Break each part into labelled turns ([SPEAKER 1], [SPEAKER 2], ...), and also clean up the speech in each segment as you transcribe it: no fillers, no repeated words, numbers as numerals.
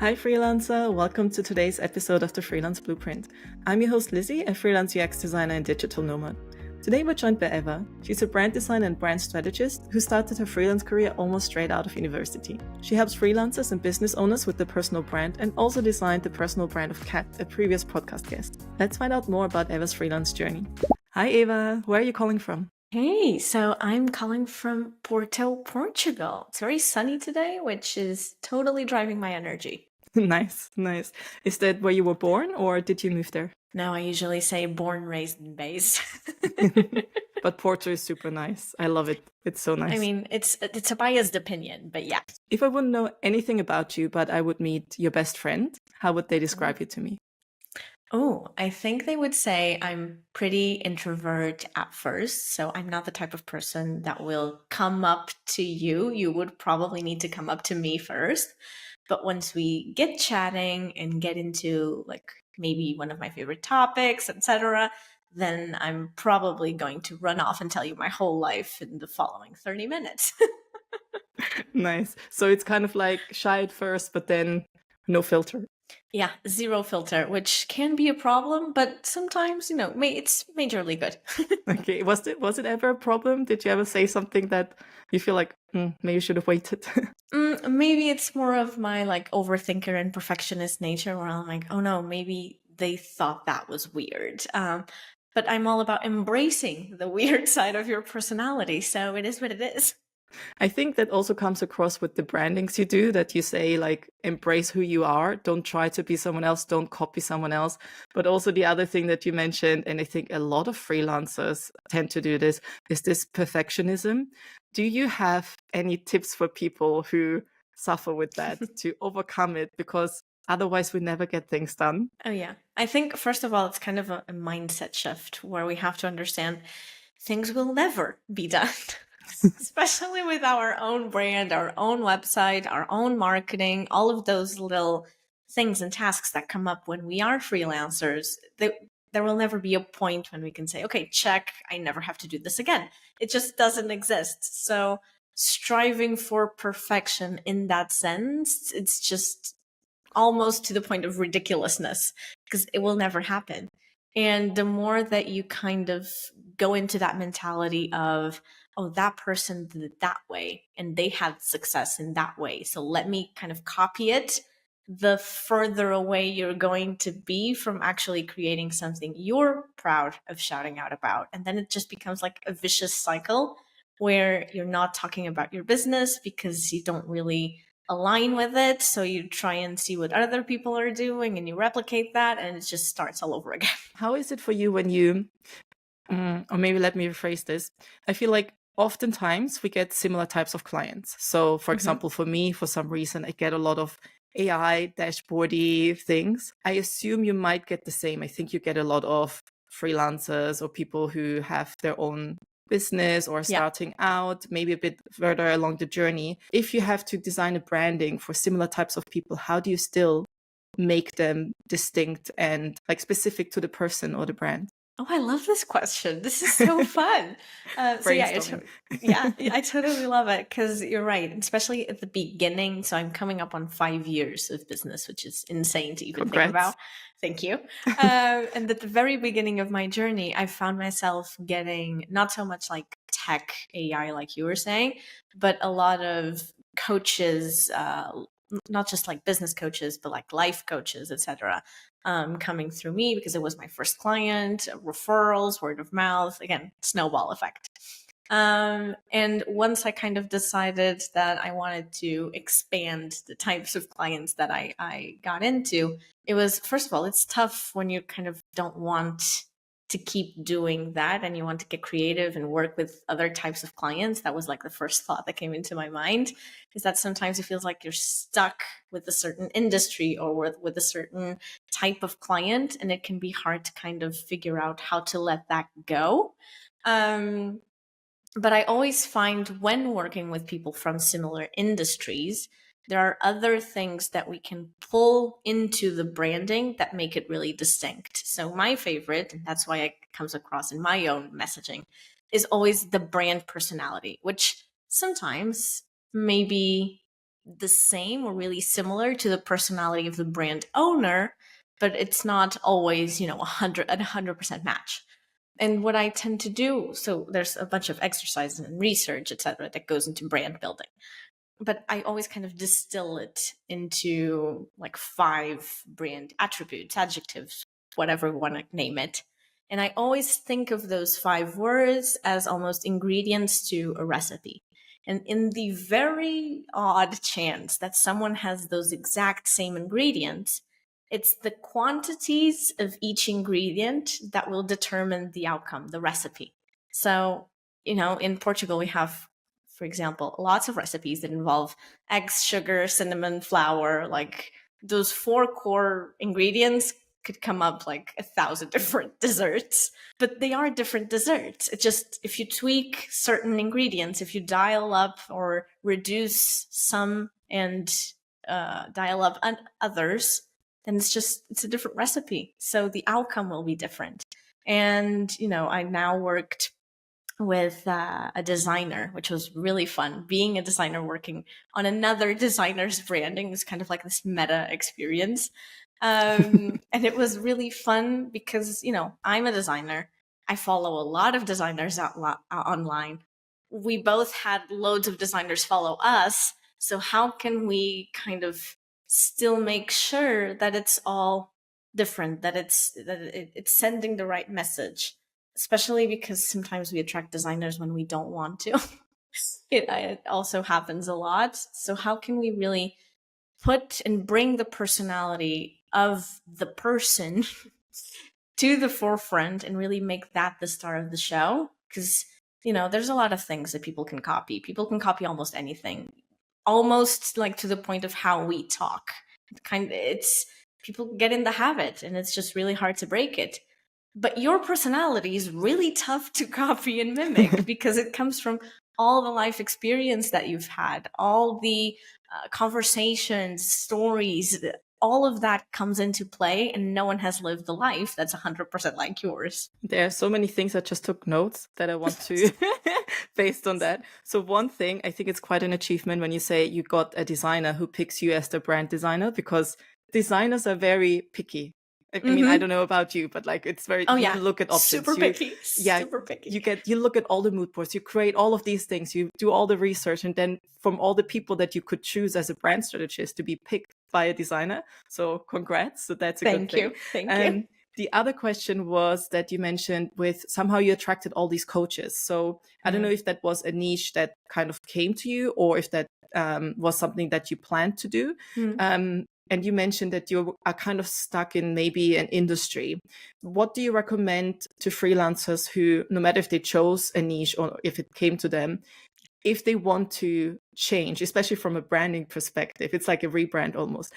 [SPEAKER 1] Hi Freelancer, welcome to today's episode of the Freelance Blueprint. I'm your host Lisi, a freelance UX designer and digital nomad. Today we're joined by Eva. She's a brand designer and brand strategist who started her freelance career almost straight out of university. She helps freelancers and business owners with their personal brand and also designed the personal brand of Cat, a previous podcast guest. Let's find out more about Eva's freelance journey. Hi Eva, where are you calling from?
[SPEAKER 2] Hey, so I'm calling from Porto, Portugal. It's very sunny today, which is totally driving my energy.
[SPEAKER 1] Nice. Is that where you were born or did you move there?
[SPEAKER 2] No, I usually say born, raised, and based.
[SPEAKER 1] But Porto is super nice. I love it. It's so nice.
[SPEAKER 2] I mean, it's a biased opinion, but yeah.
[SPEAKER 1] If I wouldn't know anything about you, but I would meet your best friend, how would they describe you to me?
[SPEAKER 2] Oh, I think they would say I'm pretty introvert at first. So I'm not the type of person that will come up to you. You would probably need to come up to me first. But once we get chatting and get into like maybe one of my favorite topics, etc., then I'm probably going to run off and tell you my whole life in the following 30 minutes.
[SPEAKER 1] Nice. So it's kind of like shy at first, but then no filter.
[SPEAKER 2] Yeah, zero filter, which can be a problem, but sometimes, it's majorly good.
[SPEAKER 1] Okay. Was it ever a problem? Did you ever say something that you feel like maybe you should have waited?
[SPEAKER 2] Maybe it's more of my like overthinker and perfectionist nature where I'm like, oh no, maybe they thought that was weird. But I'm all about embracing the weird side of your personality. So it is what it is.
[SPEAKER 1] I think that also comes across with the brandings you do, that you say like embrace who you are, don't try to be someone else, don't copy someone else. But also the other thing that you mentioned, and I think a lot of freelancers tend to do this, is this perfectionism. Do you have any tips for people who suffer with that to overcome it? Because otherwise we never get things done.
[SPEAKER 2] Oh yeah. I think first of all, it's kind of a mindset shift where we have to understand things will never be done. Especially with our own brand, our own website, our own marketing, all of those little things and tasks that come up when we are freelancers. There will never be a point when we can say, okay, check, I never have to do this again. It just doesn't exist. So striving for perfection in that sense, it's just almost to the point of ridiculousness because it will never happen. And the more that you kind of go into that mentality of, oh, that person did it that way and they had success in that way, so let me kind of copy it, the further away you're going to be from actually creating something you're proud of shouting out about. And then it just becomes like a vicious cycle where you're not talking about your business because you don't really align with it. So you try and see what other people are doing and you replicate that and it just starts all over again.
[SPEAKER 1] How is it for you when you, or maybe let me rephrase this. I feel like oftentimes we get similar types of clients. So for example, for me, for some reason, I get a lot of AI dashboardy things. I assume you might get the same. I think you get a lot of freelancers or people who have their own business or starting out, maybe a bit further along the journey. If you have to design a branding for similar types of people, how do you still make them distinct and like specific to the person or the brand?
[SPEAKER 2] Oh, I love this question. This is so fun. I totally love it because you're right, especially at the beginning. So I'm coming up on 5 years of business, which is insane to even think about. Thank you. And at the very beginning of my journey, I found myself getting not so much like tech AI, like you were saying, but a lot of coaches, not just like business coaches, but like life coaches, etc., coming through me because it was my first client, referrals, word of mouth, again, snowball effect. And once I kind of decided that I wanted to expand the types of clients that I got into, it was, first of all, it's tough when you kind of don't want to keep doing that and you want to get creative and work with other types of clients. That was like the first thought that came into my mind, is that sometimes it feels like you're stuck with a certain industry or with a certain type of client, and it can be hard to kind of figure out how to let that go. But I always find when working with people from similar industries, there are other things that we can pull into the branding that make it really distinct. So my favorite, and that's why it comes across in my own messaging, is always the brand personality, which sometimes maybe the same or really similar to the personality of the brand owner, but it's not always, 100% match. And what I tend to do, so there's a bunch of exercises and research, etc., that goes into brand building. But I always kind of distill it into like 5 brand attributes, adjectives, whatever we want to name it. And I always think of those 5 words as almost ingredients to a recipe. And in the very odd chance that someone has those exact same ingredients, it's the quantities of each ingredient that will determine the outcome, the recipe. So, in Portugal, we have, for example, lots of recipes that involve eggs, sugar, cinnamon, flour. Like those 4 core ingredients could come up like 1,000 different desserts, but they are different desserts. It just, if you tweak certain ingredients, if you dial up or reduce some and dial up others, then it's a different recipe. So the outcome will be different. And, I now worked with a designer, which was really fun. Being a designer working on another designer's branding was kind of like this meta experience. And it was really fun because, I'm a designer. I follow a lot of designers online. We both had loads of designers follow us. So how can we kind of still make sure that it's all different, that it's sending the right message? Especially because sometimes we attract designers when we don't want to. It also happens a lot. So how can we really put and bring the personality of the person to the forefront and really make that the star of the show? Because, there's a lot of things that people can copy. People can copy almost anything, almost like to the point of how we talk. It's people get in the habit and it's just really hard to break it. But your personality is really tough to copy and mimic because it comes from all the life experience that you've had, all the conversations, stories, all of that comes into play, and no one has lived a life that's 100% like yours.
[SPEAKER 1] There are so many things. I just took notes that I want to based on that. So one thing, I think it's quite an achievement when you say you got a designer who picks you as the brand designer, because designers are very picky. I mean, I don't know about you, but like it's very, you look at options.
[SPEAKER 2] Super picky.
[SPEAKER 1] Yeah,
[SPEAKER 2] super picky.
[SPEAKER 1] You look at all the mood boards, you create all of these things, you do all the research, and then from all the people that you could choose as a brand strategist to be picked by a designer. So congrats. So that's a good thing.
[SPEAKER 2] Thank you.
[SPEAKER 1] The other question was that you mentioned with somehow you attracted all these coaches. So I don't know if that was a niche that kind of came to you, or if that was something that you planned to do. And you mentioned that you are kind of stuck in maybe an industry. What do you recommend to freelancers who, no matter if they chose a niche or if it came to them, if they want to change, especially from a branding perspective, it's like a rebrand almost.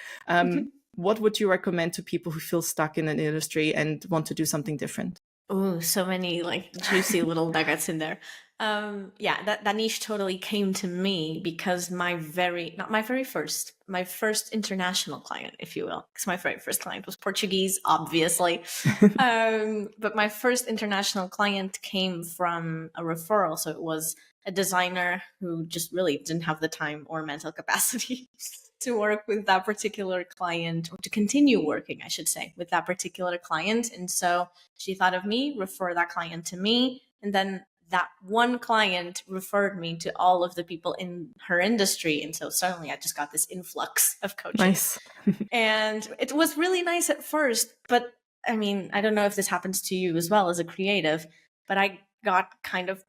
[SPEAKER 1] What would you recommend to people who feel stuck in an industry and want to do something different?
[SPEAKER 2] Oh, so many like juicy little nuggets in there. That niche totally came to me because my first international client, if you will, because my very first client was Portuguese, obviously. But my first international client came from a referral. So it was a designer who just really didn't have the time or mental capacity to work with that particular client, or to continue working, I should say, with that particular client. And so she thought of me, refer that client to me. And then that one client referred me to all of the people in her industry. And so suddenly I just got this influx of coaching.
[SPEAKER 1] Nice.
[SPEAKER 2] And it was really nice at first. But I mean, I don't know if this happens to you as well as a creative, but I got kind of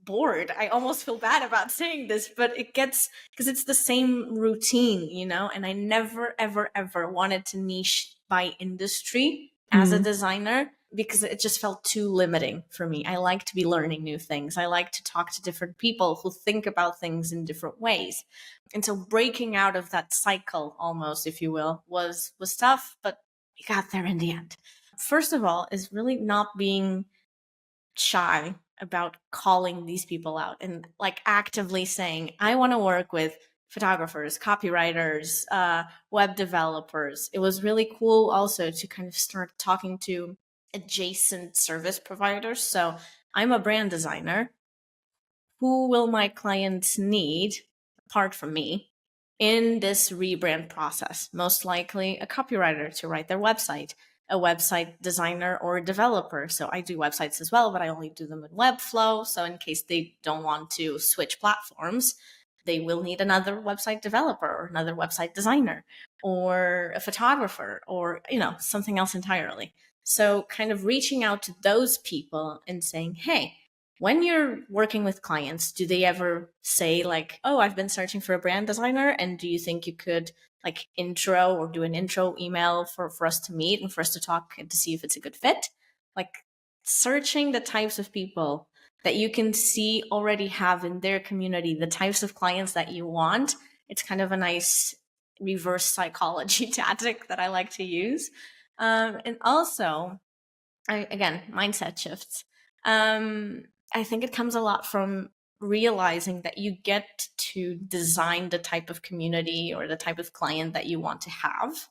[SPEAKER 2] bored. I almost feel bad about saying this, but it gets, because it's the same routine, and I never, ever, ever wanted to niche by industry as a designer, because it just felt too limiting for me. I like to be learning new things. I like to talk to different people who think about things in different ways. And so breaking out of that cycle, almost, if you will, was tough, but we got there in the end. First of all, is really not being shy about calling these people out and like actively saying, I want to work with photographers, copywriters, web developers. It was really cool also to kind of start talking to adjacent service providers. So I'm a brand designer. Who will my clients need apart from me? in this rebrand process. Most likely a copywriter to write their website, a website designer or a developer. So I do websites as well, but I only do them in Webflow. So in case they don't want to switch platforms, they will need another website developer or another website designer or a photographer or, something else entirely. So kind of reaching out to those people and saying, hey, when you're working with clients, do they ever say like, oh, I've been searching for a brand designer, and do you think you could like intro or do an intro email for us to meet and for us to talk and to see if it's a good fit? Like searching the types of people that you can see already have in their community, the types of clients that you want. It's kind of a nice reverse psychology tactic that I like to use. And also, again, mindset shifts. I think it comes a lot from realizing that you get to design the type of community or the type of client that you want to have,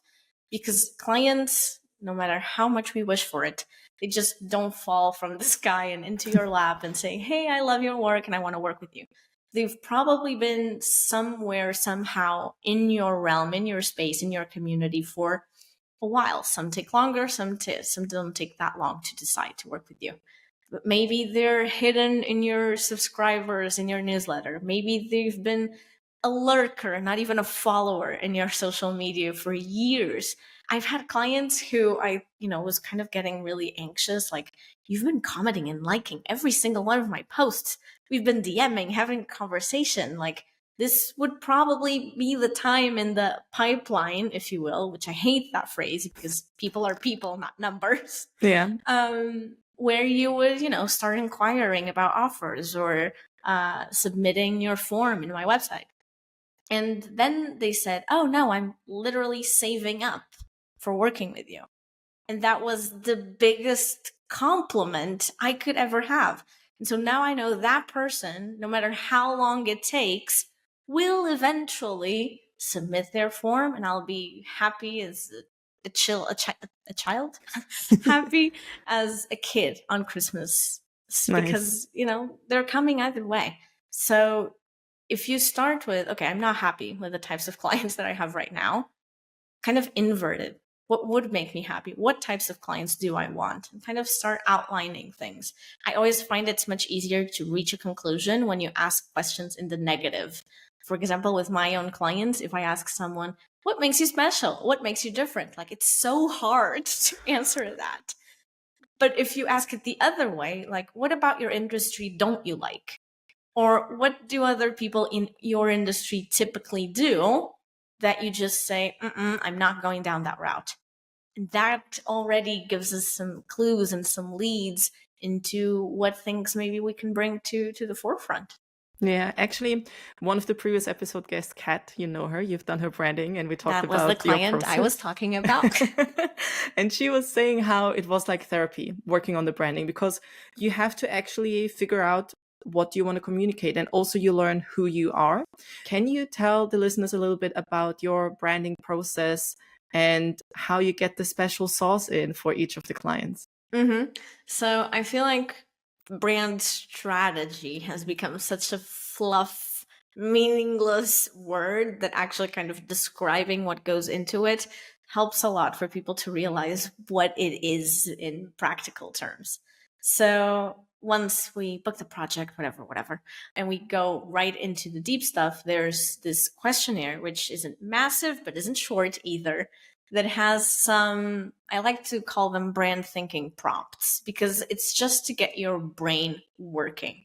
[SPEAKER 2] because clients, no matter how much we wish for it, they just don't fall from the sky and into your lap and say, hey, I love your work and I want to work with you. They've probably been somewhere, somehow in your realm, in your space, in your community for a while. Some take longer, some don't take that long to decide to work with you. But maybe they're hidden in your subscribers in your newsletter. Maybe they've been a lurker, not even a follower in your social media for years. I've had clients who I, was kind of getting really anxious. Like, you've been commenting and liking every single one of my posts. We've been DMing, having conversation. Like, this would probably be the time in the pipeline, if you will, which I hate that phrase because people are people, not numbers.
[SPEAKER 1] Yeah.
[SPEAKER 2] Where you would, start inquiring about offers or submitting your form in my website. And then they said, oh no, I'm literally saving up for working with you. And that was the biggest compliment I could ever have. And so now I know that person, no matter how long it takes, will eventually submit their form, and I'll be happy as a child, happy as a kid on Christmas, because, they're coming either way. So if you start with, okay, I'm not happy with the types of clients that I have right now, kind of inverted. What would make me happy? What types of clients do I want? And kind of start outlining things. I always find it's much easier to reach a conclusion when you ask questions in the negative. For example, with my own clients, if I ask someone, what makes you special? What makes you different? Like, it's so hard to answer that. But if you ask it the other way, like, what about your industry don't you like? Or what do other people in your industry typically do that you just say, I'm not going down that route? And that already gives us some clues and some leads into what things maybe we can bring to the forefront.
[SPEAKER 1] Yeah, actually, one of the previous episode guests, Kat, you know her, you've done her branding, and we talked
[SPEAKER 2] That
[SPEAKER 1] about
[SPEAKER 2] was the client
[SPEAKER 1] your process.
[SPEAKER 2] I was talking about.
[SPEAKER 1] And she was saying how it was like therapy working on the branding, because you have to actually figure out what you want to communicate, and also you learn who you are. Can you tell the listeners a little bit about your branding process and how you get the special sauce in for each of the clients?
[SPEAKER 2] So I feel like brand strategy has become such a fluff, meaningless word that actually kind of describing what goes into it helps a lot for people to realize what it is in practical terms. So once we book the project, whatever, and we go right into the deep stuff, there's this questionnaire, which isn't massive, but isn't short either, that has some, I like to call them brand thinking prompts, because it's just to get your brain working.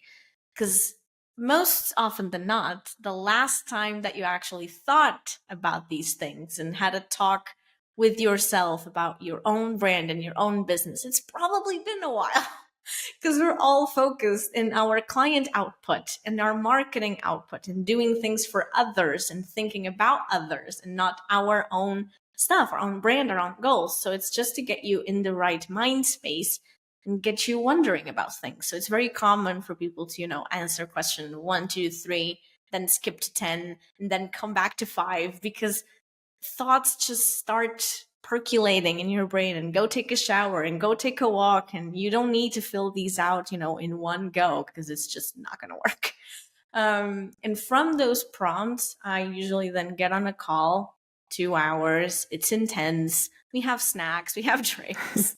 [SPEAKER 2] Because most often than not, the last time that you actually thought about these things and had a talk with yourself about your own brand and your own business, it's probably been a while. Because we're all focused in our client output and our marketing output and doing things for others and thinking about others and not our own stuff, our own brand, our own goals. So it's just to get you in the right mind space and get you wondering about things. So it's very common for people to, answer question 1, 2, 3, then skip to 10, and then come back to 5, because thoughts just start percolating in your brain, and go take a shower and go take a walk. And you don't need to fill these out, in one go, because it's just not going to work. And from those prompts, I usually then get on a call, 2 hours. It's intense. We have snacks, we have drinks,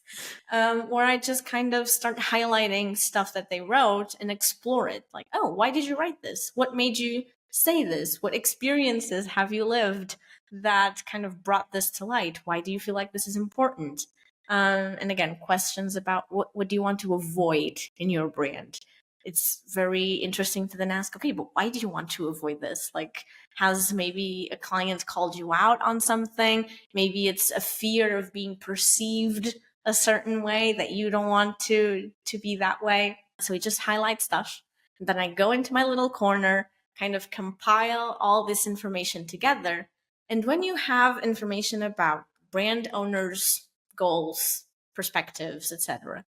[SPEAKER 2] where I just kind of start highlighting stuff that they wrote and explore it. Like, oh, why did you write this? What made you say this? What experiences have you lived that kind of brought this to light? Why do you feel like this is important? And again, questions about what do you want to avoid in your brand? It's very interesting to then ask, okay, but why do you want to avoid this? Like, has maybe a client called you out on something? Maybe it's a fear of being perceived a certain way that you don't want to be that way. So we just highlight stuff. And then I go into my little corner, kind of compile all this information together. And when you have information about brand owners' goals, perspectives, etc.,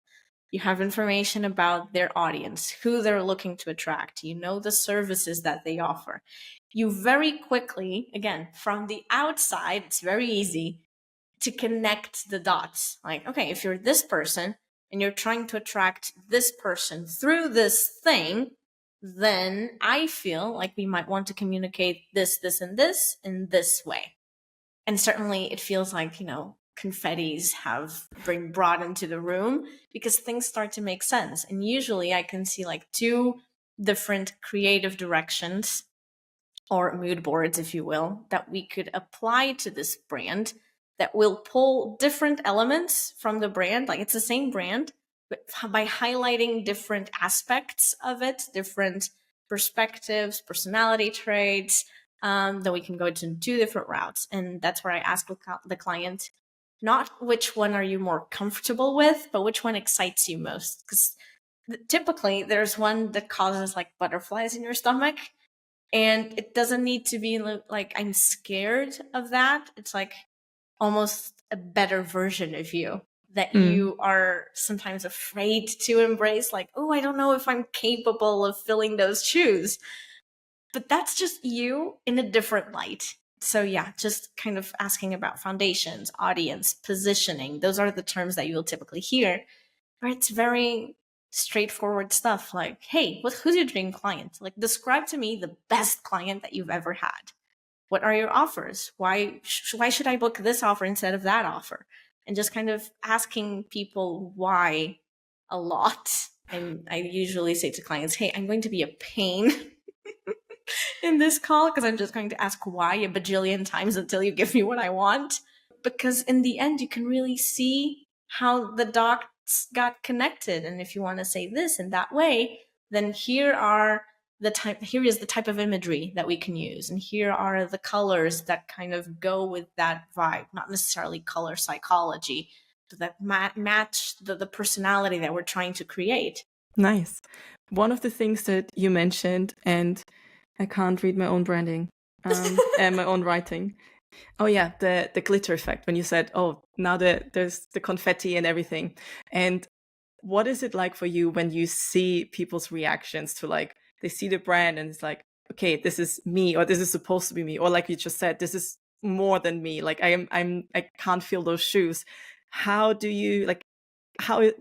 [SPEAKER 2] you have information about their audience, who they're looking to attract. You know the services that they offer. You very quickly, again, from the outside, it's very easy to connect the dots. Like, okay, if you're this person and you're trying to attract this person through this thing, then I feel like we might want to communicate this, this, and this in this way. And certainly it feels like, confettis have been brought into the room because things start to make sense. And usually I can see like two different creative directions or mood boards, if you will, that we could apply to this brand that will pull different elements from the brand. Like it's the same brand, but by highlighting different aspects of it, different perspectives, personality traits, then we can go to two different routes. And that's where I ask the client, not which one are you more comfortable with, but which one excites you most. Because typically there's one that causes like butterflies in your stomach. And it doesn't need to be like, I'm scared of that. It's like almost a better version of you that you are sometimes afraid to embrace. Like, oh, I don't know if I'm capable of filling those shoes. But that's just you in a different light. So yeah, just kind of asking about foundations, audience, positioning. Those are the terms that you'll typically hear, where it's very straightforward stuff like, hey, who's your dream client? Like, describe to me the best client that you've ever had. What are your offers? Why should I book this offer instead of that offer? And just kind of asking people why a lot. And I usually say to clients, hey, I'm going to be a pain in this call because I'm just going to ask why a bajillion times until you give me what I want. Because in the end, you can really see how the dots got connected. And if you want to say this in that way, then here is the type of imagery that we can use. And here are the colors that kind of go with that vibe, not necessarily color psychology, but that match the personality that we're trying to create.
[SPEAKER 1] Nice. One of the things that you mentioned, and I can't read my own branding and my own writing. Oh yeah, the glitter effect when you said, oh, now there's the confetti and everything. And what is it like for you when you see people's reactions to, like, they see the brand and it's like, okay, this is me, or this is supposed to be me, or like you just said, this is more than me. Like I can't feel those shoes. How do you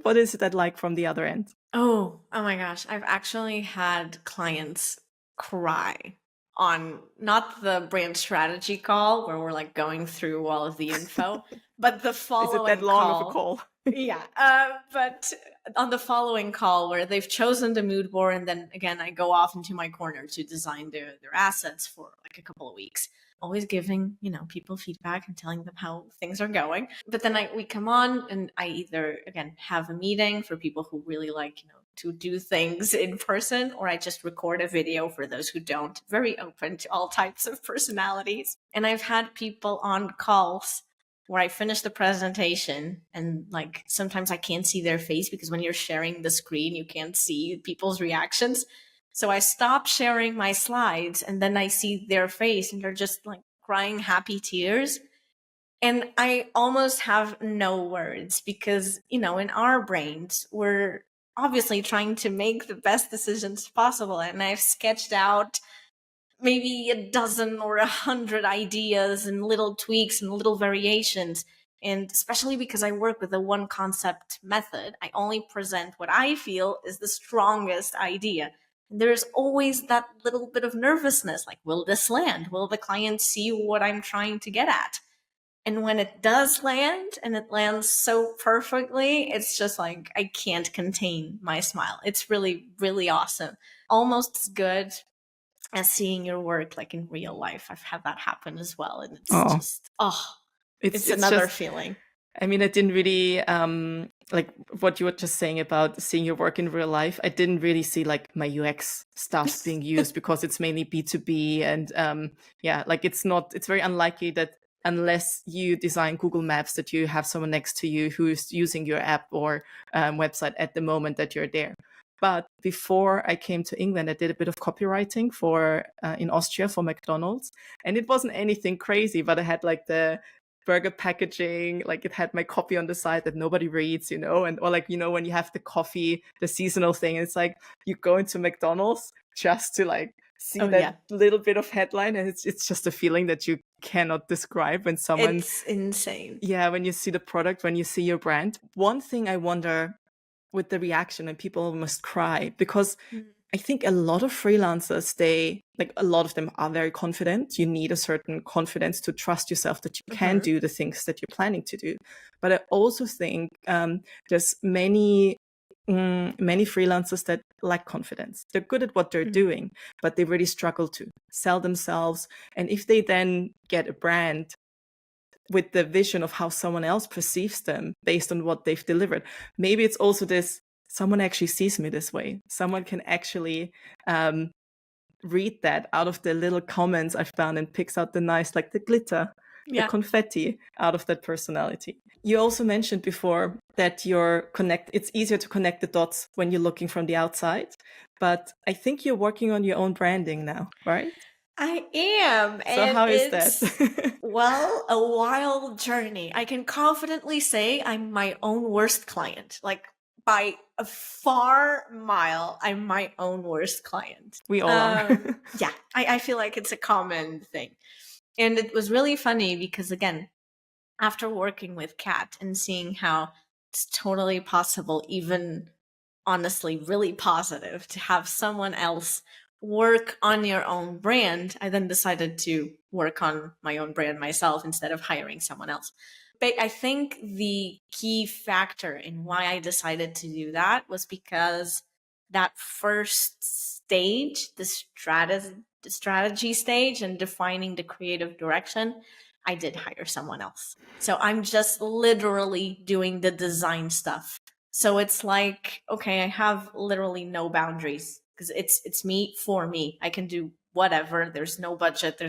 [SPEAKER 1] what is it that like from the other end?
[SPEAKER 2] Oh my gosh. I've actually had clients cry on not the brand strategy call where we're like going through all of the info, but the following
[SPEAKER 1] Is it that long
[SPEAKER 2] call.
[SPEAKER 1] of a call?
[SPEAKER 2] Yeah. But on the following call where they've chosen the mood board, and then again, I go off into my corner to design their assets for like a couple of weeks. Always giving, people feedback and telling them how things are going. But then we come on and I either, again, have a meeting for people who really like, to do things in person, or I just record a video for those who don't. Very open to all types of personalities. And I've had people on calls where I finish the presentation and like sometimes I can't see their face because when you're sharing the screen, you can't see people's reactions. So I stop sharing my slides and then I see their face and they're just like crying happy tears. And I almost have no words because, in our brains, we're obviously trying to make the best decisions possible. And I've sketched out maybe a dozen or 100 ideas and little tweaks and little variations. And especially because I work with a one concept method, I only present what I feel is the strongest idea. There's always that little bit of nervousness, like, will this land? Will the client see what I'm trying to get at? And when it does land, and it lands so perfectly, it's just like, I can't contain my smile. It's really, really awesome. Almost as good as seeing your work like in real life. I've had that happen as well. And it's
[SPEAKER 1] Oh,
[SPEAKER 2] just, it's
[SPEAKER 1] it's
[SPEAKER 2] another
[SPEAKER 1] just,
[SPEAKER 2] feeling.
[SPEAKER 1] I mean, I didn't really like what you were just saying about seeing your work in real life. I didn't really see like my UX stuff being used because it's mainly B2B, and yeah, like it's very unlikely that unless you design Google Maps that you have someone next to you who's using your app or website at the moment that you're there. But before I came to England, I did a bit of copywriting for in Austria for McDonald's, and it wasn't anything crazy, but I had like the burger packaging, like it had my copy on the side that nobody reads, and or like, when you have the coffee, the seasonal thing, it's like you go into McDonald's just to like see that little bit of headline, and it's just a feeling that you cannot describe when someone,
[SPEAKER 2] it's insane.
[SPEAKER 1] Yeah, when you see the product, when you see your brand. One thing I wonder with the reaction, and people almost cry, because I think a lot of freelancers, a lot of them are very confident. You need a certain confidence to trust yourself that you can do the things that you're planning to do. But I also think there's many freelancers that lack confidence. They're good at what they're doing, but they really struggle to sell themselves. And if they then get a brand with the vision of how someone else perceives them based on what they've delivered, maybe it's also this, someone actually sees me this way. Someone can actually read that out of the little comments I've done and picks out the nice, like the glitter, the confetti out of that personality. You also mentioned before that it's easier to connect the dots when you're looking from the outside, but I think you're working on your own branding now, right?
[SPEAKER 2] I am.
[SPEAKER 1] So
[SPEAKER 2] And
[SPEAKER 1] how is that?
[SPEAKER 2] well, a wild journey. I can confidently say I'm my own worst client. Like, by a far mile, I'm my own worst client.
[SPEAKER 1] We all are.
[SPEAKER 2] Yeah, I feel like it's a common thing. And it was really funny because, again, after working with Kat and seeing how it's totally possible, even honestly really positive, to have someone else work on your own brand, I then decided to work on my own brand myself instead of hiring someone else. But I think the key factor in why I decided to do that was because that first stage, the strategy stage and defining the creative direction, I did hire someone else. So I'm just literally doing the design stuff. So it's like, okay, I have literally no boundaries because it's me for me. I can do whatever. There's no budget.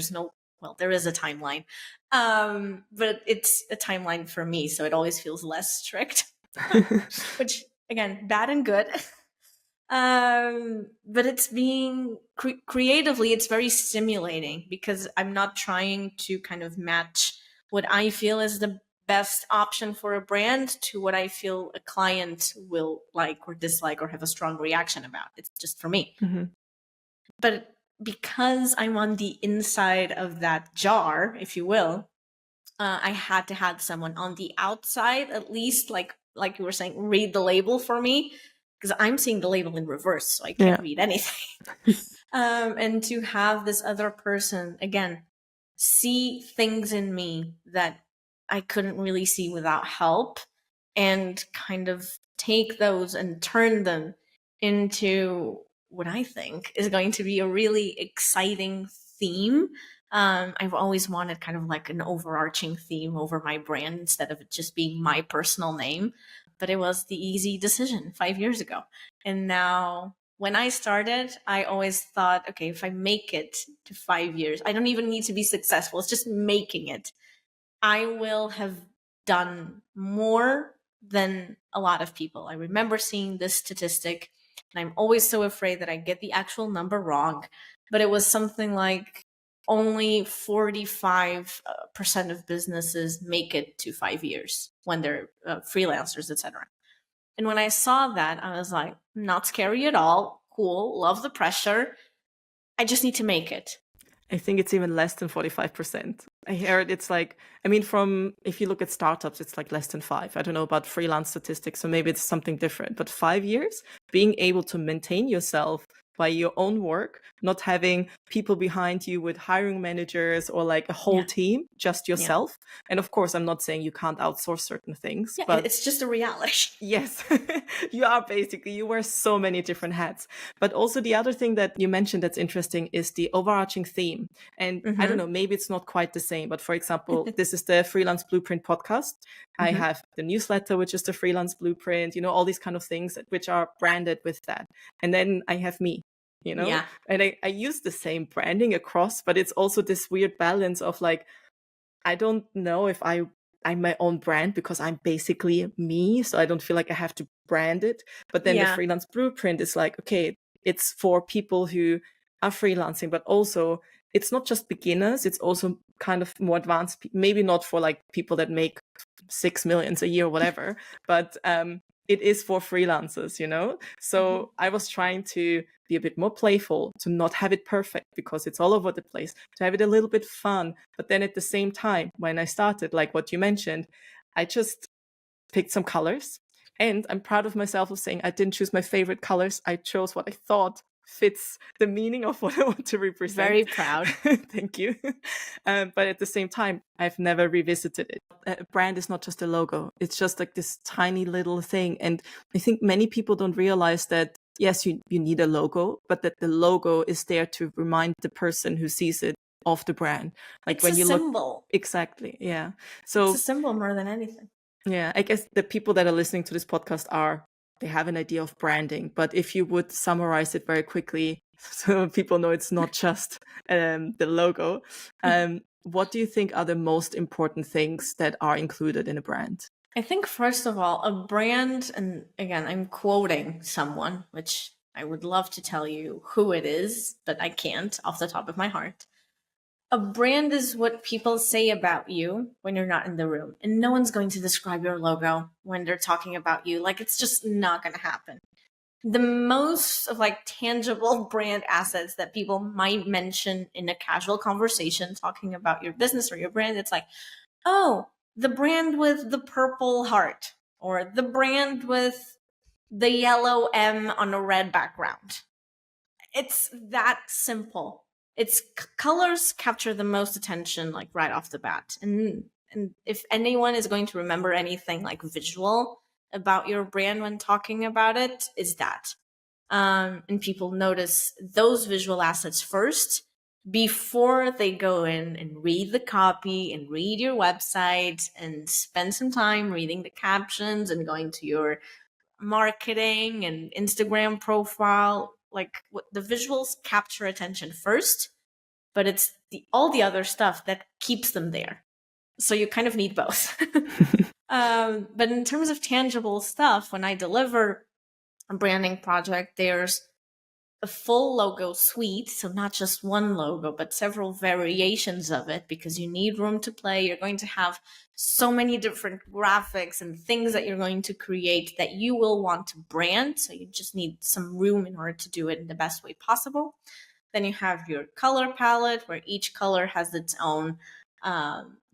[SPEAKER 2] Well, there is a timeline. But it's a timeline for me. So it always feels less strict, which again, bad and good. But it's being creatively, it's very stimulating because I'm not trying to kind of match what I feel is the best option for a brand to what I feel a client will like or dislike or have a strong reaction about. It's just for me. But because I'm on the inside of that jar, if you will, I had to have someone on the outside, at least, like you were saying, read the label for me, because I'm seeing the label in reverse, so I can't read anything. And to have this other person, again, see things in me that I couldn't really see without help, and kind of take those and turn them into what I think is going to be a really exciting theme. I've always wanted kind of like an overarching theme over my brand instead of it just being my personal name. But it was the easy decision 5 years ago. And now when I started, I always thought, okay, if I make it to 5 years, I don't even need to be successful. It's just making it. I will have done more than a lot of people. I remember seeing this statistic, and I'm always so afraid that I get the actual number wrong. But it was something like only 45% of businesses make it to 5 years when they're freelancers, etc. And when I saw that, I was like, not scary at all. Cool. Love the pressure. I just need to make it.
[SPEAKER 1] I think it's even less than 45%. I heard it's like, I mean, if you look at startups, it's like less than 5. I don't know about freelance statistics, so maybe it's something different. But 5 years, being able to maintain yourself by your own work, not having people behind you with hiring managers or like a whole team, just yourself. And of course, I'm not saying you can't outsource certain things, but
[SPEAKER 2] it's just a reality.
[SPEAKER 1] yes, you wear so many different hats. But also the other thing that you mentioned that's interesting is the overarching theme. And I don't know, maybe it's not quite the same, but for example, this is the Freelance Blueprint podcast. I have the newsletter, which is the Freelance Blueprint, all these kind of things which are branded with that. And then I have me, and I use the same branding across, but it's also this weird balance of like, I don't know if I'm my own brand because I'm basically me. So I don't feel like I have to brand it. But then the Freelance Blueprint is like, okay, it's for people who are freelancing, but also it's not just beginners. It's also kind of more advanced, maybe not for like people that make 6 million a year or whatever, but it is for freelancers, So I was trying to be a bit more playful, to not have it perfect because it's all over the place, to have it a little bit fun. But then at the same time, when I started, like what you mentioned, I just picked some colors. And I'm proud of myself of saying I didn't choose my favorite colors. I chose what I thought fits the meaning of what I want to represent.
[SPEAKER 2] Very proud.
[SPEAKER 1] Thank you. But at the same time, I've never revisited it. A brand is not just a logo. It's just like this tiny little thing. And I think many people don't realize that, yes, you need a logo, but that the logo is there to remind the person who sees it of the brand. Like
[SPEAKER 2] it's
[SPEAKER 1] when
[SPEAKER 2] a
[SPEAKER 1] you
[SPEAKER 2] symbol.
[SPEAKER 1] look, exactly. Yeah. So
[SPEAKER 2] it's a symbol more than anything.
[SPEAKER 1] Yeah, I guess the people that are listening to this podcast they have an idea of branding, but if you would summarize it very quickly so people know it's not just the logo, what do you think are the most important things that are included in a brand?
[SPEAKER 2] I think, first of all, a brand, and again, I'm quoting someone, which I would love to tell you who it is, but I can't off the top of my heart. A brand is what people say about you when you're not in the room. And no one's going to describe your logo when they're talking about you. Like, it's just not going to happen. The most of like tangible brand assets that people might mention in a casual conversation talking about your business or your brand, it's like, oh, the brand with the purple heart, or the brand with the yellow M on a red background. It's that simple. Its colors capture the most attention, like right off the bat. And if anyone is going to remember anything like visual about your brand when talking about it, is that. And people notice those visual assets first before they go in and read the copy and read your website and spend some time reading the captions and going to your marketing and Instagram profile. Like, the visuals capture attention first, but it's all the other stuff that keeps them there. So you kind of need both. But in terms of tangible stuff, when I deliver a branding project, there's a full logo suite. So not just one logo, but several variations of it, because you need room to play. You're going to have so many different graphics and things that you're going to create that you will want to brand. So you just need some room in order to do it in the best way possible. Then you have your color palette, where each color has its own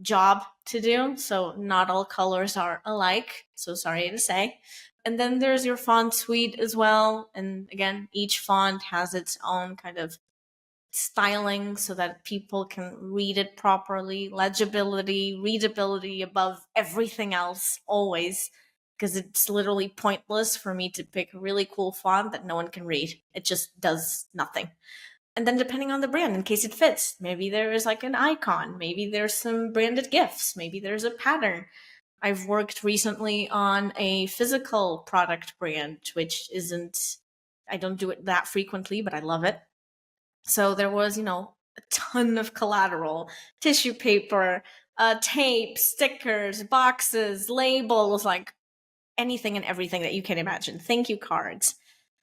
[SPEAKER 2] job to do. So not all colors are alike. So sorry to say. And then there's your font suite as well. And again, each font has its own kind of styling so that people can read it properly. Legibility, readability above everything else, always. Because it's literally pointless for me to pick a really cool font that no one can read. It just does nothing. And then depending on the brand, in case it fits, maybe there is like an icon, maybe there's some branded GIFs, maybe there's a pattern. I've worked recently on a physical product brand, which I don't do it that frequently, but I love it. So there was, a ton of collateral, tissue paper, tape, stickers, boxes, labels, like anything and everything that you can imagine. Thank you cards,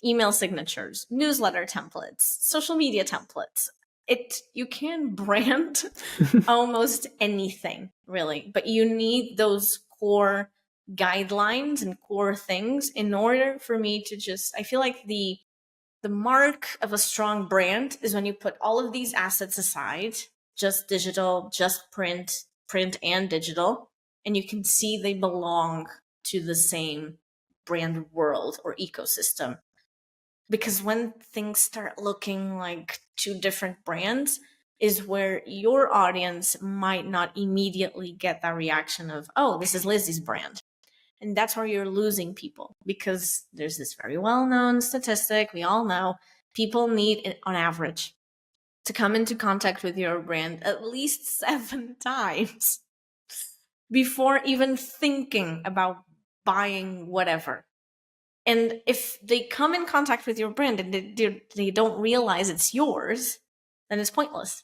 [SPEAKER 2] email signatures, newsletter templates, social media templates. You can brand almost anything, really, but you need those core guidelines and core things in order for me to I feel like the mark of a strong brand is when you put all of these assets aside, just digital, just print and digital, and you can see they belong to the same brand world or ecosystem. Because when things start looking like two different brands is where your audience might not immediately get that reaction of, oh, this is Lizzie's brand. And that's where you're losing people, because there's this very well-known statistic we all know. People need, on average, to come into contact with your brand at least 7 times before even thinking about buying whatever. And if they come in contact with your brand and they don't realize it's yours, then it's pointless.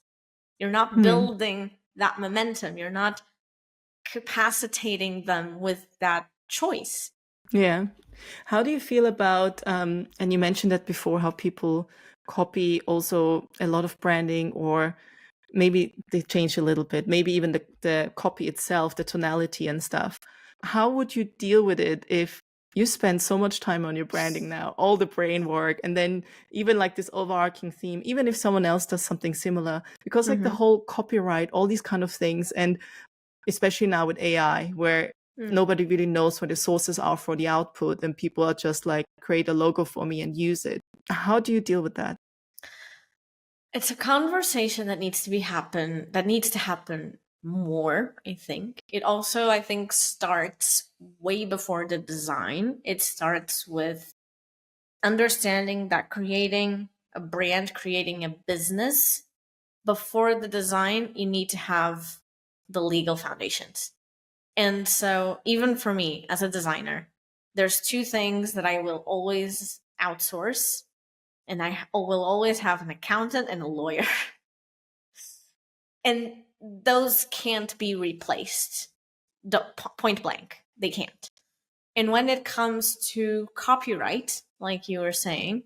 [SPEAKER 2] You're not building that momentum. You're not capacitating them with that choice.
[SPEAKER 1] Yeah. How do you feel about, and you mentioned that before, how people copy also a lot of branding, or maybe they change a little bit, maybe even the copy itself, the tonality and stuff. How would you deal with it if you spend so much time on your branding now, all the brain work, and then even like this overarching theme, even if someone else does something similar, because like the whole copyright, all these kind of things, and especially now with AI, where nobody really knows what the sources are for the output, and people are just like, create a logo for me and use it. How do you deal with that?
[SPEAKER 2] It's a conversation that needs to happen more, I think. It also, I think, starts way before the design. It starts with understanding that creating a brand, creating a business, before the design, you need to have the legal foundations. And so even for me as a designer, there's 2 things that I will always outsource, and I will always have an accountant and a lawyer. And those can't be replaced. Point blank, they can't. And when it comes to copyright, like you were saying,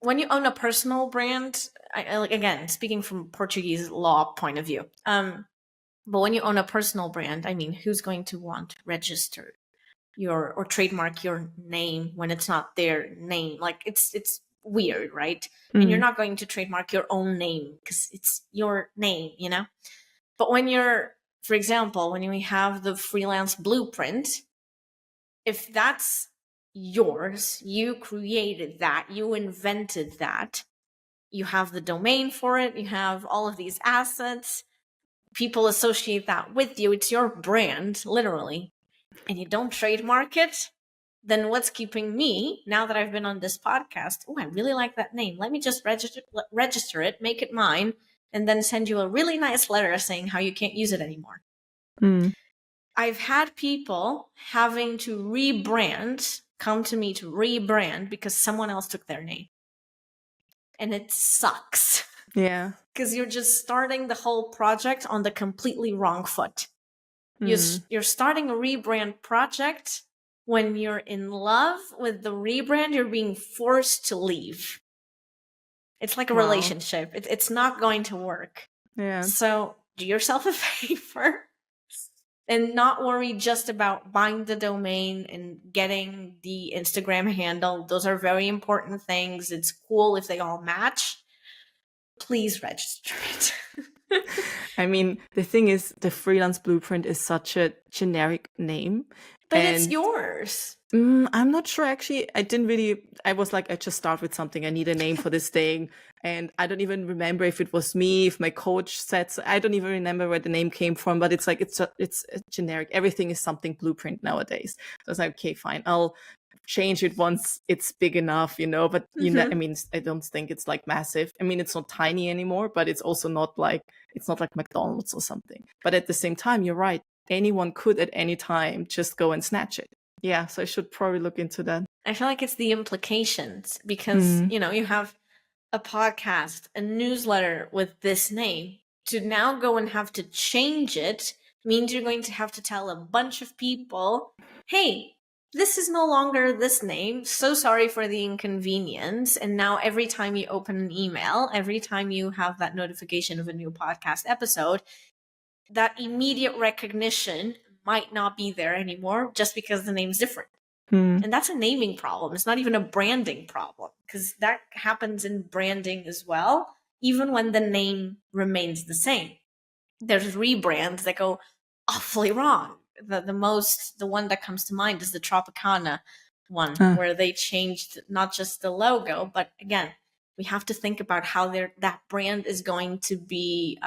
[SPEAKER 2] when you own a personal brand, like, again, speaking from Portuguese law point of view, but when you own a personal brand, I mean, who's going to want to register or trademark your name when it's not their name? Like, it's weird, right? And you're not going to trademark your own name because it's your name, you know? But when you're, for example, when we have the freelance blueprint, if that's yours, you created that, you invented that, you have the domain for it, you have all of these assets, people associate that with you, it's your brand, literally, and you don't trademark it, then what's keeping me, now that I've been on this podcast, oh, I really like that name, let me just register it, make it mine, and then send you a really nice letter saying how you can't use it anymore. I've had people having to rebrand, come to me to rebrand because someone else took their name. And it sucks.
[SPEAKER 1] Yeah.
[SPEAKER 2] Because you're just starting the whole project on the completely wrong foot. You're starting a rebrand project. When you're in love with the rebrand, you're being forced to leave. It's like a relationship. It's not going to work.
[SPEAKER 1] Yeah.
[SPEAKER 2] So do yourself a favor and not worry just about buying the domain and getting the Instagram handle. Those are very important things. It's cool if they all match. Please register it.
[SPEAKER 1] I mean, the thing is, the freelance blueprint is such a generic name.
[SPEAKER 2] But it's yours.
[SPEAKER 1] I'm not sure, actually. I was like, I just start with something. I need a name for this thing. And I don't even remember if it was me, if my coach said so. I don't even remember where the name came from, but it's like, it's a generic. Everything is something blueprint nowadays. So I was like, okay, fine. I'll change it once it's big enough, you know, but I mean, I don't think it's like massive. I mean, it's not tiny anymore, but it's also not like, it's not like McDonald's or something. But at the same time, you're right. Anyone could at any time just go and snatch it. Yeah, so I should probably look into that.
[SPEAKER 2] I feel like it's the implications because, you know, you have a podcast, a newsletter with this name. To now go and have to change it means you're going to have to tell a bunch of people, hey, this is no longer this name. So sorry for the inconvenience. And now every time you open an email, every time you have that notification of a new podcast episode, that immediate recognition might not be there anymore just because the name's different. And that's a naming problem. It's not even a branding problem, because that happens in branding as well, even when the name remains the same. There's rebrands that go awfully wrong. The one that comes to mind is the Tropicana one,
[SPEAKER 1] Uh,
[SPEAKER 2] where they changed not just the logo, but again, we have to think about how that brand is going to be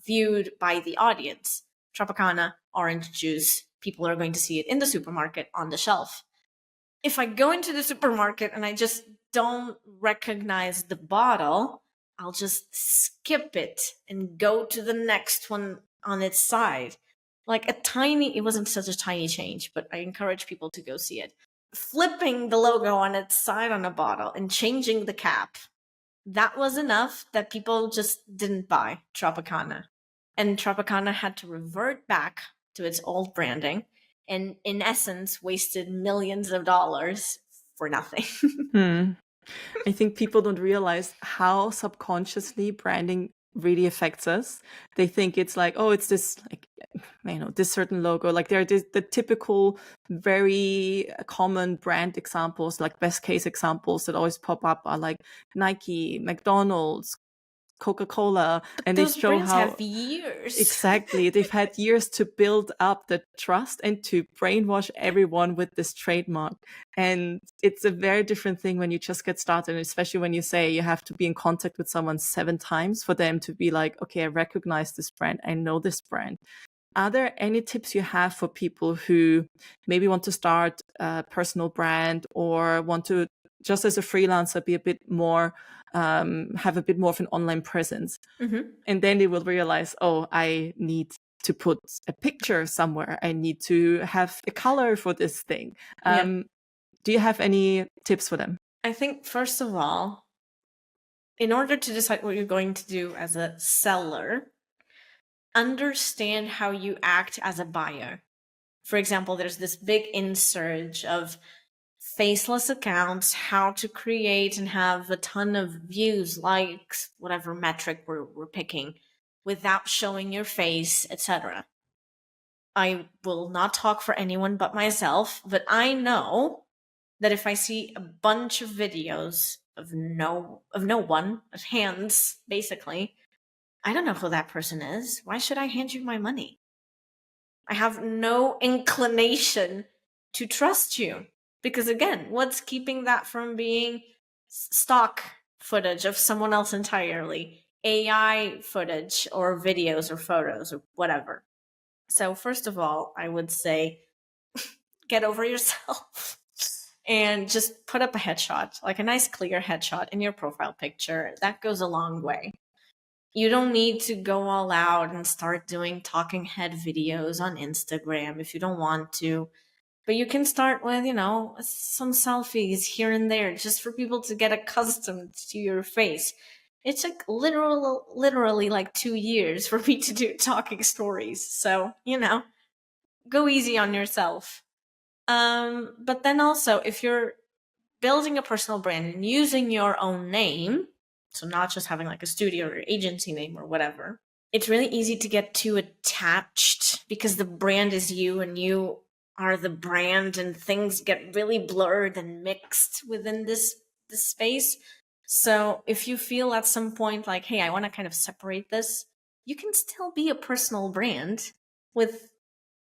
[SPEAKER 2] viewed by the audience. Tropicana, orange juice, people are going to see it in the supermarket on the shelf. If I go into the supermarket and I just don't recognize the bottle, I'll just skip it and go to the next one on its side. Like it wasn't such a tiny change, but I encourage people to go see it. Flipping the logo on its side on a bottle and changing the cap, that was enough that people just didn't buy Tropicana. And Tropicana had to revert back to its old branding and, in essence, wasted millions of dollars for nothing.
[SPEAKER 1] hmm. I think people don't realize how subconsciously branding really affects us. They think it's like, oh, it's this, like, this certain logo. Like there are the typical, very common brand examples, like best case examples that always pop up are like Nike, McDonald's, Coca-Cola, and they
[SPEAKER 2] Those
[SPEAKER 1] show
[SPEAKER 2] brands
[SPEAKER 1] how
[SPEAKER 2] have years.
[SPEAKER 1] exactly they've had years to build up the trust and to brainwash everyone with this trademark. And it's a very different thing when you just get started, especially when you say you have to be in contact with someone 7 times for them to be like, okay, I recognize this brand, I know this brand. Are there any tips you have for people who maybe want to start a personal brand or want to, just as a freelancer, be a bit more, have a bit more of an online presence?
[SPEAKER 2] Mm-hmm.
[SPEAKER 1] And then they will realize, oh, I need to put a picture somewhere. I need to have a color for this thing.
[SPEAKER 2] Yeah.
[SPEAKER 1] Do you have any tips for them?
[SPEAKER 2] I think, first of all, in order to decide what you're going to do as a seller, understand how you act as a buyer. For example, there's this big insurge of faceless accounts, how to create and have a ton of views, likes, whatever metric we're picking, without showing your face, etc. I will not talk for anyone but myself, but I know that if I see a bunch of videos of no one, of hands, basically, I don't know who that person is. Why should I hand you my money? I have no inclination to trust you. Because again, what's keeping that from being stock footage of someone else entirely? AI footage or videos or photos or whatever. So first of all, I would say get over yourself and just put up a headshot, like a nice clear headshot in your profile picture. That goes a long way. You don't need to go all out and start doing talking head videos on Instagram if you don't want to. But you can start with, some selfies here and there just for people to get accustomed to your face. It took literally like 2 years for me to do talking stories. So, go easy on yourself. But then also, if you're building a personal brand and using your own name, so not just having like a studio or agency name or whatever, it's really easy to get too attached because the brand is you and you are the brand, and things get really blurred and mixed within this space. So if you feel at some point like, hey, I want to kind of separate this, you can still be a personal brand with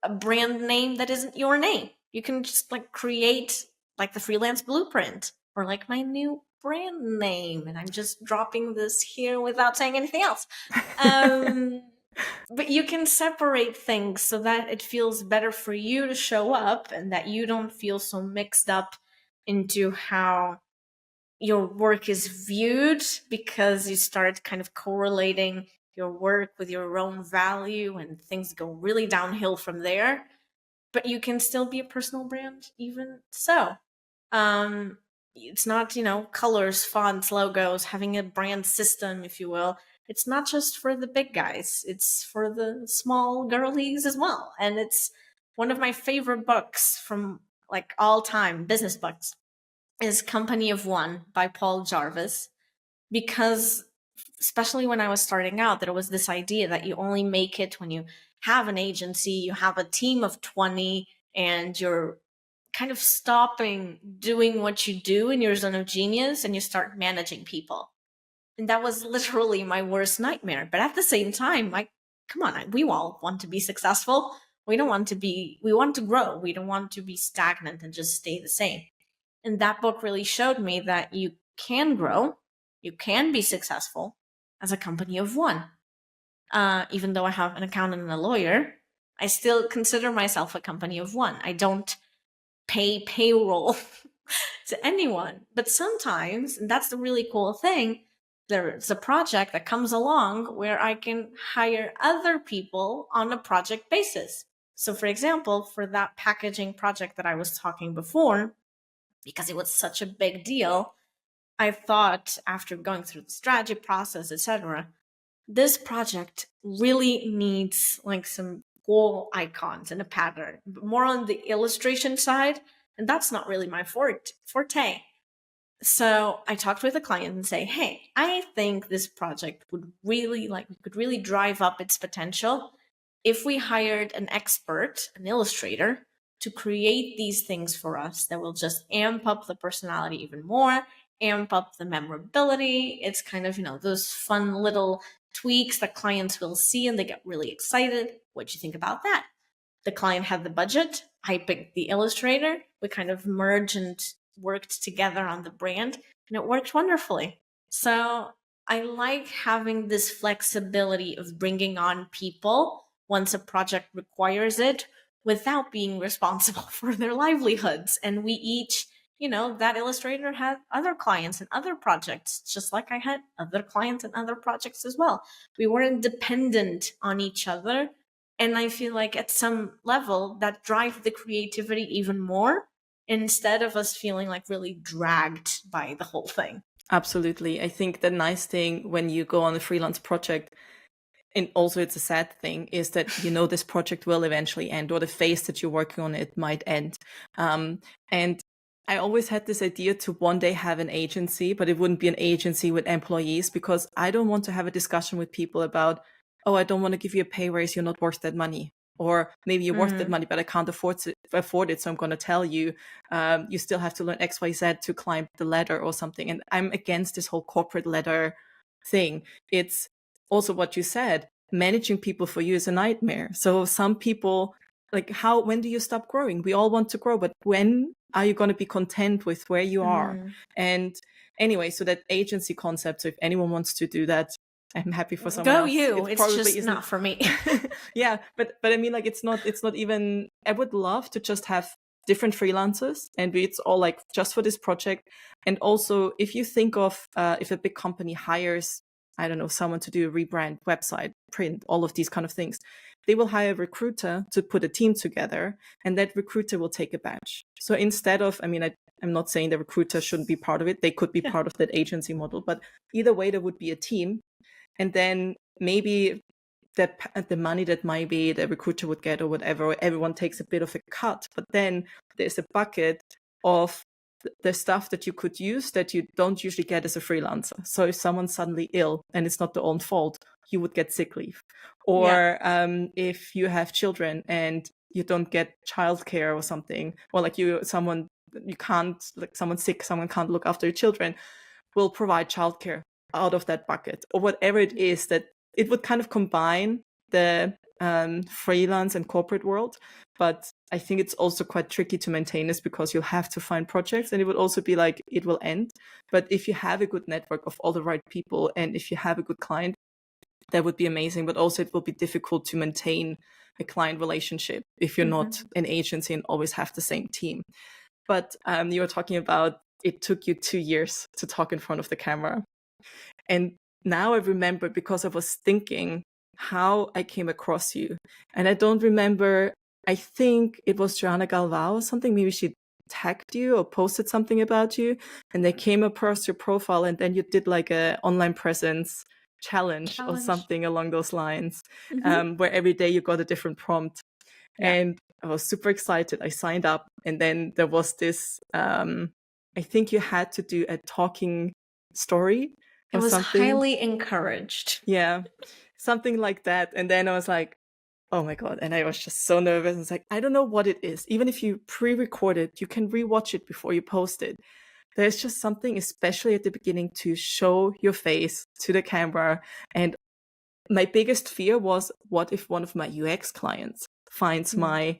[SPEAKER 2] a brand name that isn't your name. You can just like create like the freelance blueprint or like my new brand name. And I'm just dropping this here without saying anything else. But you can separate things so that it feels better for you to show up and that you don't feel so mixed up into how your work is viewed, because you start kind of correlating your work with your own value and things go really downhill from there. But you can still be a personal brand even so. It's not, colors, fonts, logos, having a brand system, if you will. It's not just for the big guys. It's for the small girlies as well. And it's one of my favorite books from like all time, business books, is Company of One by Paul Jarvis. Because especially when I was starting out, there was this idea that you only make it when you have an agency, you have a team of 20, and you're kind of stopping doing what you do in your zone of genius and you start managing people. And that was literally my worst nightmare. But at the same time, come on, we all want to be successful. We want to grow. We don't want to be stagnant and just stay the same. And that book really showed me that you can grow, you can be successful as a company of one. Even though I have an accountant and a lawyer, I still consider myself a company of one. I don't pay payroll to anyone. But sometimes, and that's the really cool thing, there's a project that comes along where I can hire other people on a project basis. So, for example, for that packaging project that I was talking before, because it was such a big deal, I thought after going through the strategy process, etc., this project really needs like some goal icons and a pattern, but more on the illustration side, and that's not really my forte. So I talked with a client and say, hey, I think this project would really could really drive up its potential if we hired an expert, an illustrator, to create these things for us that will just amp up the personality even more, amp up the memorability. It's kind of, those fun little tweaks that clients will see and they get really excited. What do you think about that? The client had the budget. I picked the illustrator. We kind of merged and worked together on the brand, and it worked wonderfully. So I like having this flexibility of bringing on people once a project requires it without being responsible for their livelihoods. And we each, that illustrator had other clients and other projects, just like I had other clients and other projects as well. We weren't dependent on each other. And I feel like at some level that drives the creativity even more instead of us feeling like really dragged by the whole thing.
[SPEAKER 1] Absolutely. I think the nice thing when you go on a freelance project, and also it's a sad thing, is that this project will eventually end, or the phase that you're working on it might end. And I always had this idea to one day have an agency, but it wouldn't be an agency with employees, because I don't want to have a discussion with people about, oh, I don't want to give you a pay raise, you're not worth that money. Or maybe you're worth that money, but I can't afford it. So I'm going to tell you, you still have to learn X, Y, Z to climb the ladder or something. And I'm against this whole corporate ladder thing. It's also what you said, managing people for you is a nightmare. So some people, when do you stop growing? We all want to grow, but when are you going to be content with where you are? And anyway, so that agency concept, so if anyone wants to do that, I'm happy for someone
[SPEAKER 2] Go
[SPEAKER 1] else.
[SPEAKER 2] you. It's just not for me.
[SPEAKER 1] Yeah, but I mean, it's not even. I would love to just have different freelancers, and it's all like just for this project. And also, if you think of if a big company hires, I don't know, someone to do a rebrand, website, print, all of these kind of things, they will hire a recruiter to put a team together, and that recruiter will take a batch. So instead of, I'm not saying the recruiter shouldn't be part of it. They could be part of that agency model, but either way, there would be a team. And then maybe the money that maybe the recruiter would get or whatever, everyone takes a bit of a cut. But then there's a bucket of the stuff that you could use that you don't usually get as a freelancer. So if someone's suddenly ill and it's not their own fault, you would get sick leave. Or if you have children and you don't get childcare or something, or someone's sick, someone can't look after your children, will provide childcare out of that bucket, or whatever it is, that it would kind of combine the freelance and corporate world. But I think it's also quite tricky to maintain this, because you'll have to find projects, and it would also be like it will end. But if you have a good network of all the right people, and if you have a good client, that would be amazing. But also it will be difficult to maintain a client relationship if you're not an agency and always have the same team. But you were talking about it took you 2 years to talk in front of the camera. And now I remember, because I was thinking how I came across you. And I don't remember, I think it was Joanna Galvao or something. Maybe she tagged you or posted something about you, and they came across your profile, and then you did like a online presence challenge or something along those lines, where every day you got a different prompt. And I was super excited. I signed up, and then there was this, I think you had to do a talking story.
[SPEAKER 2] It was
[SPEAKER 1] something.
[SPEAKER 2] Highly encouraged.
[SPEAKER 1] Yeah, something like that. And then I was like, oh my God. And I was just so nervous. It's like, I don't know what it is. Even if you pre-record it, you can rewatch it before you post it. There's just something, especially at the beginning, to show your face to the camera. And my biggest fear was, what if one of my UX clients finds my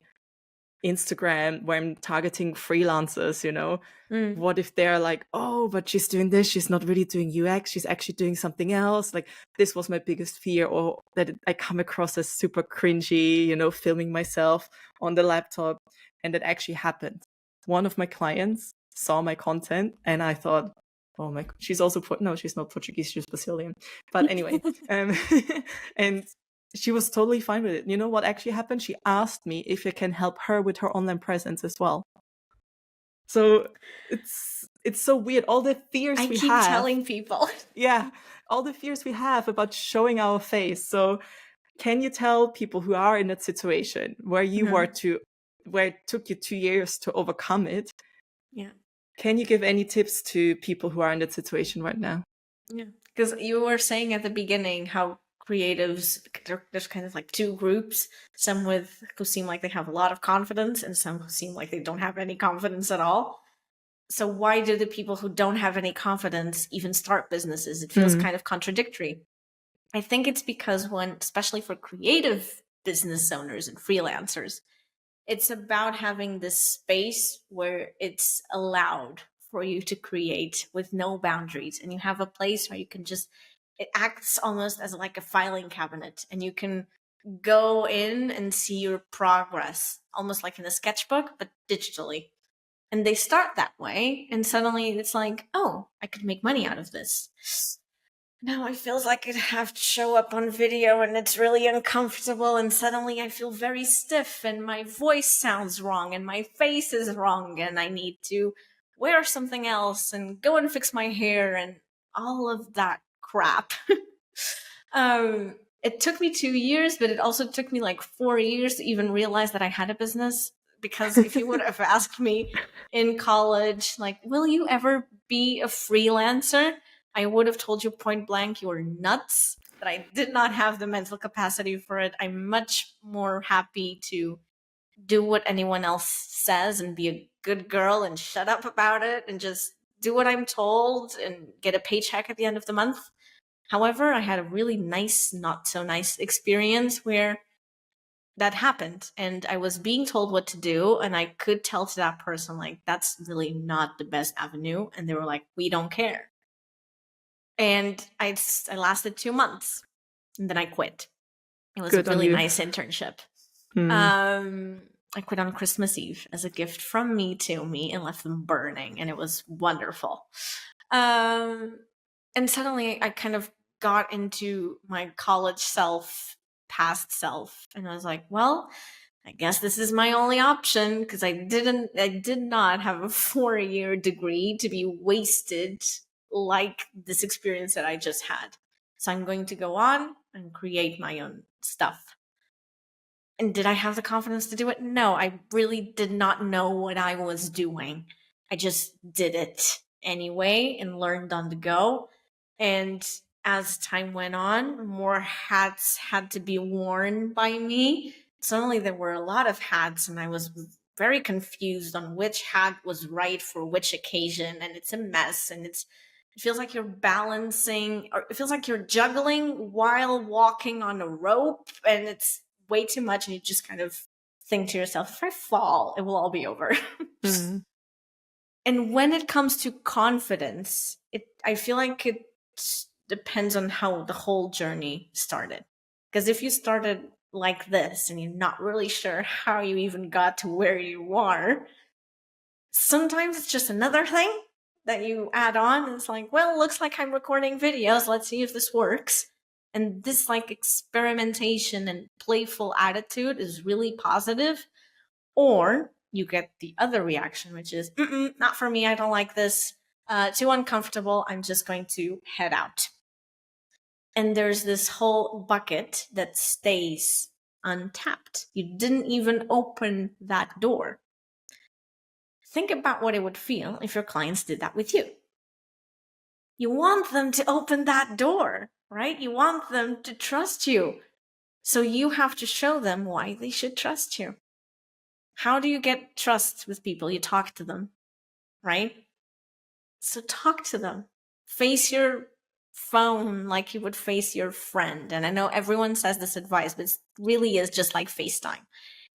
[SPEAKER 1] Instagram where I'm targeting freelancers, you know?
[SPEAKER 2] Mm.
[SPEAKER 1] What if they're like, oh, but she's doing this, she's not really doing UX, she's actually doing something else. Like, this was my biggest fear, or that I come across as super cringy, you know, filming myself on the laptop. And that actually happened. One of my clients saw my content and I thought, oh my, she's also, no, she's not Portuguese, she's Brazilian. But anyway, and she was totally fine with it. You know what actually happened? She asked me if I can help her with her online presence as well. So it's so weird. All the fears
[SPEAKER 2] I
[SPEAKER 1] we
[SPEAKER 2] keep
[SPEAKER 1] have.
[SPEAKER 2] telling people.
[SPEAKER 1] Yeah, all the fears we have about showing our face. So can you tell people who are in that situation where you were where it took you 2 years to overcome it?
[SPEAKER 2] Yeah.
[SPEAKER 1] Can you give any tips to people who are in that situation right now?
[SPEAKER 2] Yeah. Because you were saying at the beginning how creatives, there's kind of like two groups, some who seem like they have a lot of confidence and some who seem like they don't have any confidence at all. So why do the people who don't have any confidence even start businesses? It feels kind of contradictory. I think it's because especially for creative business owners and freelancers, it's about having this space where it's allowed for you to create with no boundaries. And you have a place where you can it acts almost as like a filing cabinet, and you can go in and see your progress, almost like in a sketchbook, but digitally. And they start that way, and suddenly it's like, oh, I could make money out of this. Now it feels like I have to show up on video and it's really uncomfortable, and suddenly I feel very stiff and my voice sounds wrong and my face is wrong and I need to wear something else and go and fix my hair and all of that crap. It took me 2 years, but it also took me like 4 years to even realize that I had a business. Because if you would have asked me in college, like, will you ever be a freelancer? I would have told you point blank, you were nuts, that I did not have the mental capacity for it. I'm much more happy to do what anyone else says and be a good girl and shut up about it and just do what I'm told and get a paycheck at the end of the month. However, I had a really nice, not so nice experience where that happened and I was being told what to do, and I could tell to that person, like, that's really not the best avenue. And they were like, we don't care. And I lasted 2 months and then I quit. It was
[SPEAKER 1] Good
[SPEAKER 2] a
[SPEAKER 1] on
[SPEAKER 2] really
[SPEAKER 1] you.
[SPEAKER 2] nice internship. I quit on Christmas Eve as a gift from me to me and left them burning, and it was wonderful. And suddenly I kind of got into my college past self, and I was like, well, I guess this is my only option, because I did not have a 4-year degree to be wasted like this experience that I just had. So I'm going to go on and create my own stuff. And did I have the confidence to do it? No, I really did not know what I was doing. I just did it anyway and learned on the go. And as time went on, more hats had to be worn by me. Suddenly there were a lot of hats, and I was very confused on which hat was right for which occasion. And it's a mess, and it feels like you're balancing, or it feels like you're juggling while walking on a rope, and it's way too much. And you just kind of think to yourself, if I fall, it will all be over. And when it comes to confidence, I feel like it depends on how the whole journey started. Because if you started like this and you're not really sure how you even got to where you are, sometimes it's just another thing that you add on. And it's like, well, it looks like I'm recording videos. Let's see if this works. And this like experimentation and playful attitude is really positive. Or you get the other reaction, which is, not for me. I don't like this. Too uncomfortable. I'm just going to head out. And there's this whole bucket that stays untapped. You didn't even open that door. Think about what it would feel if your clients did that with you. You want them to open that door, right? You want them to trust you. So you have to show them why they should trust you. How do you get trust with people? You talk to them, right? So talk to them. Face your phone like you would face your friend. And I know everyone says this advice, but it really is just like FaceTime.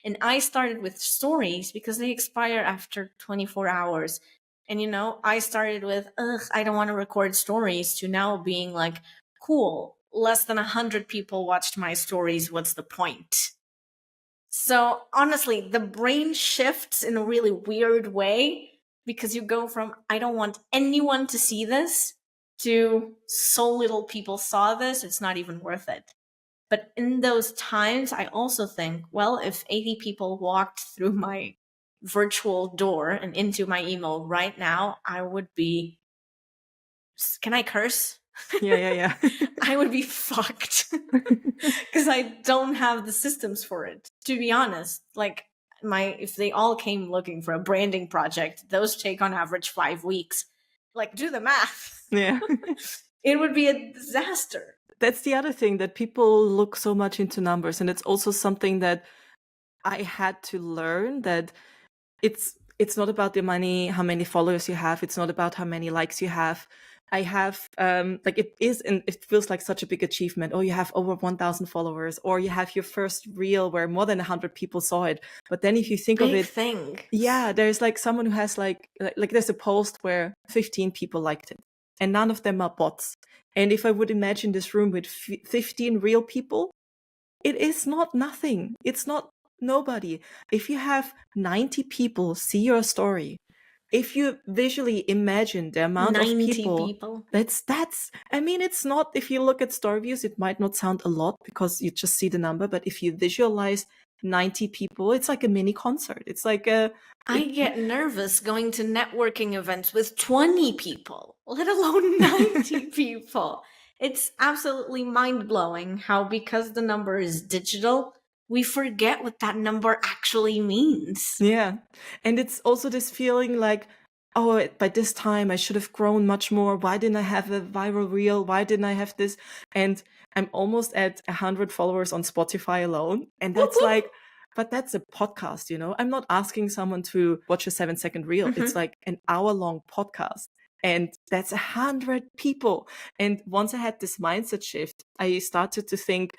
[SPEAKER 2] And I started with stories because they expire after 24 hours. And, I started with, I don't want to record stories, to now being like, cool, less than 100 people watched my stories. What's the point? So honestly, the brain shifts in a really weird way, because you go from, I don't want anyone to see this, to so little people saw this, it's not even worth it. But in those times, I also think, well, if 80 people walked through my virtual door and into my email right now, I would be, can I curse?
[SPEAKER 1] Yeah.
[SPEAKER 2] I would be fucked because I don't have the systems for it, to be honest. Like, if they all came looking for a branding project, those take on average 5 weeks. Like, do the math.
[SPEAKER 1] Yeah.
[SPEAKER 2] It would be a disaster.
[SPEAKER 1] That's the other thing, that people look so much into numbers. And it's also something that I had to learn, that it's not about the money, how many followers you have. It's not about how many likes you have. I have like, it is, and it feels like such a big achievement. Oh, you have over 1,000 followers, or you have your first reel where more than 100 people saw it. But then if you think of
[SPEAKER 2] Big
[SPEAKER 1] it,
[SPEAKER 2] thing.
[SPEAKER 1] yeah, there's like someone who has like there's a post where 15 people liked it, and none of them are bots. And if I would imagine this room with 15 real people, it is not nothing. It's not nobody. If you have 90 people see your story, if you visually imagine the amount of
[SPEAKER 2] 90
[SPEAKER 1] people, that's, I mean, it's not, if you look at story views, it might not sound a lot because you just see the number, but if you visualize 90 people, it's like a mini concert. It's like
[SPEAKER 2] I get nervous going to networking events with 20 people, let alone 90 people. It's absolutely mind-blowing how, because the number is digital, we forget what that number actually means.
[SPEAKER 1] Yeah. And it's also this feeling like, oh, by this time I should have grown much more. Why didn't I have a viral reel? Why didn't I have this? And I'm almost at 100 followers on Spotify alone. And that's like, but that's a podcast, I'm not asking someone to watch a 7-second reel. It's like an hour-long podcast. And that's 100 people. And once I had this mindset shift, I started to think,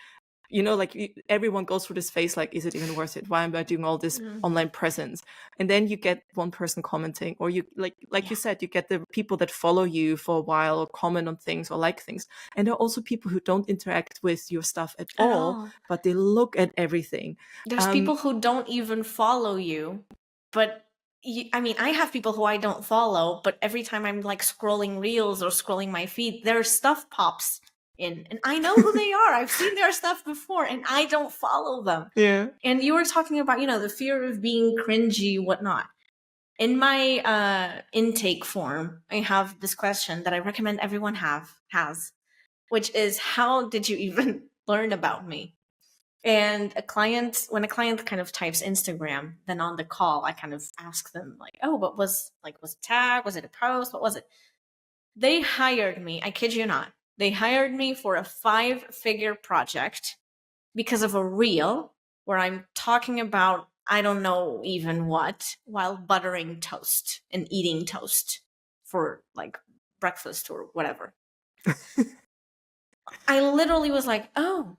[SPEAKER 1] like, everyone goes through this phase, like, is it even worth it? Why am I doing all this online presence? And then you get one person commenting, or you you said, you get the people that follow you for a while, or comment on things, or like things. And there are also people who don't interact with your stuff at all, but they look at everything.
[SPEAKER 2] There's people who don't even follow you, but I have people who I don't follow, but every time I'm like scrolling reels or scrolling my feed, their stuff pops in, and I know who they are. I've seen their stuff before, and I don't follow them.
[SPEAKER 1] Yeah.
[SPEAKER 2] And you were talking about, the fear of being cringy, whatnot. In my intake form, I have this question that I recommend everyone has, which is, how did you even learn about me? And when a client kind of types Instagram, then on the call, I kind of ask them, like, oh, what was it a tag? Was it a post? What was it? They hired me. I kid you not. They hired me for a 5-figure project because of a reel where I'm talking about, I don't know even what, while buttering toast and eating toast for like breakfast or whatever. I literally was like, oh,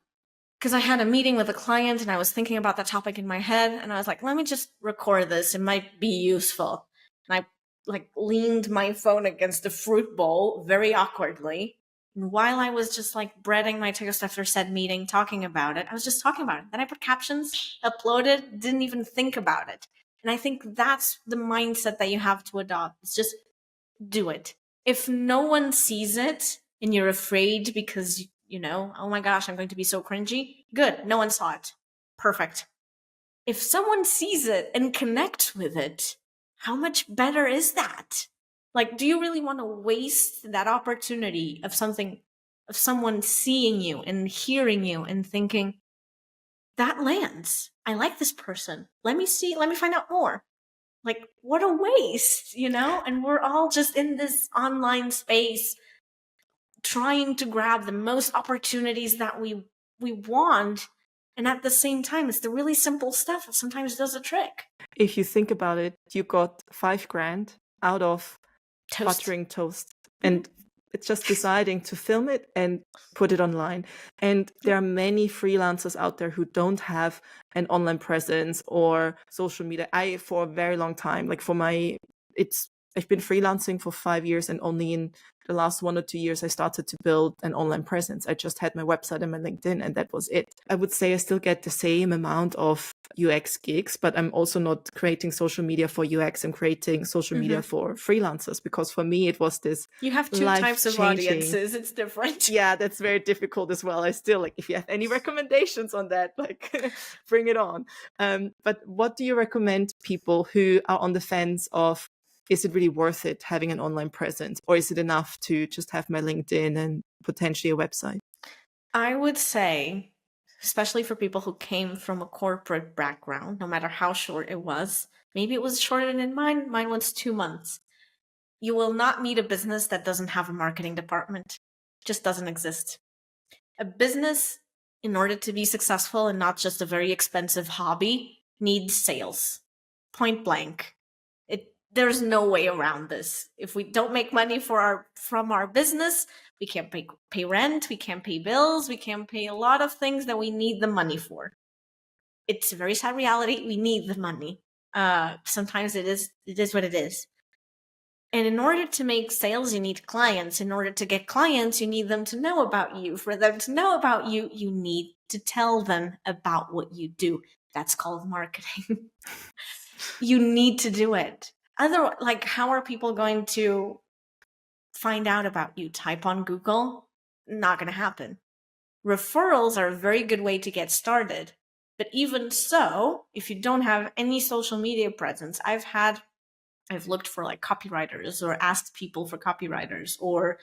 [SPEAKER 2] because I had a meeting with a client and I was thinking about that topic in my head, and I was like, let me just record this. It might be useful. And I like leaned my phone against the fruit bowl very awkwardly. And while I was just like breading my toast after said meeting, talking about it, I was just talking about it. Then I put captions, uploaded, didn't even think about it. And I think that's the mindset that you have to adopt. It's just do it. If no one sees it and you're afraid because, oh my gosh, I'm going to be so cringy, good. No one saw it. Perfect. If someone sees it and connects with it, how much better is that? Like, do you really want to waste that opportunity of someone seeing you and hearing you and thinking, that lands. I like this person. Let me find out more. Like, what a waste, And we're all just in this online space trying to grab the most opportunities that we want. And at the same time, it's the really simple stuff that sometimes does a trick.
[SPEAKER 1] If you think about it, you got $5,000 out of
[SPEAKER 2] Toast.
[SPEAKER 1] buttering toast. And It's just deciding to film it and put it online. And there are many freelancers out there who don't have an online presence or social media. For a very long time, like I've been freelancing for 5 years, and only in the last 1 or 2 years I started to build an online presence. I just had my website and my LinkedIn, and that was it. I would say I still get the same amount of UX gigs, but I'm also not creating social media for UX. I'm creating social media for freelancers, because for me it was this
[SPEAKER 2] You have two types of
[SPEAKER 1] life-changing-
[SPEAKER 2] audiences. It's different.
[SPEAKER 1] Yeah, that's very difficult as well. I still, like, if you have any recommendations on that, like, bring it on. But what do you recommend people who are on the fence of, is it really worth it having an online presence, or is it enough to just have my LinkedIn and potentially a website?
[SPEAKER 2] I would say, especially for people who came from a corporate background, no matter how short it was, maybe it was shorter than mine. Mine was 2 months. You will not meet a business that doesn't have a marketing department. It just doesn't exist. A business, in order to be successful and not just a very expensive hobby, needs sales. Point blank. There's no way around this. If we don't make money from our business, we can't pay rent, we can't pay bills, we can't pay a lot of things that we need the money for. It's a very sad reality. We need the money. Sometimes it is what it is. And in order to make sales, you need clients. In order to get clients, you need them to know about you. For them to know about you, you need to tell them about what you do. That's called marketing. You need to do it. Otherwise, like, how are people going to find out about you? Type on Google? Not going to happen. Referrals are a very good way to get started. But even so, if you don't have any social media presence, I've looked for like copywriters, or asked people for copywriters, or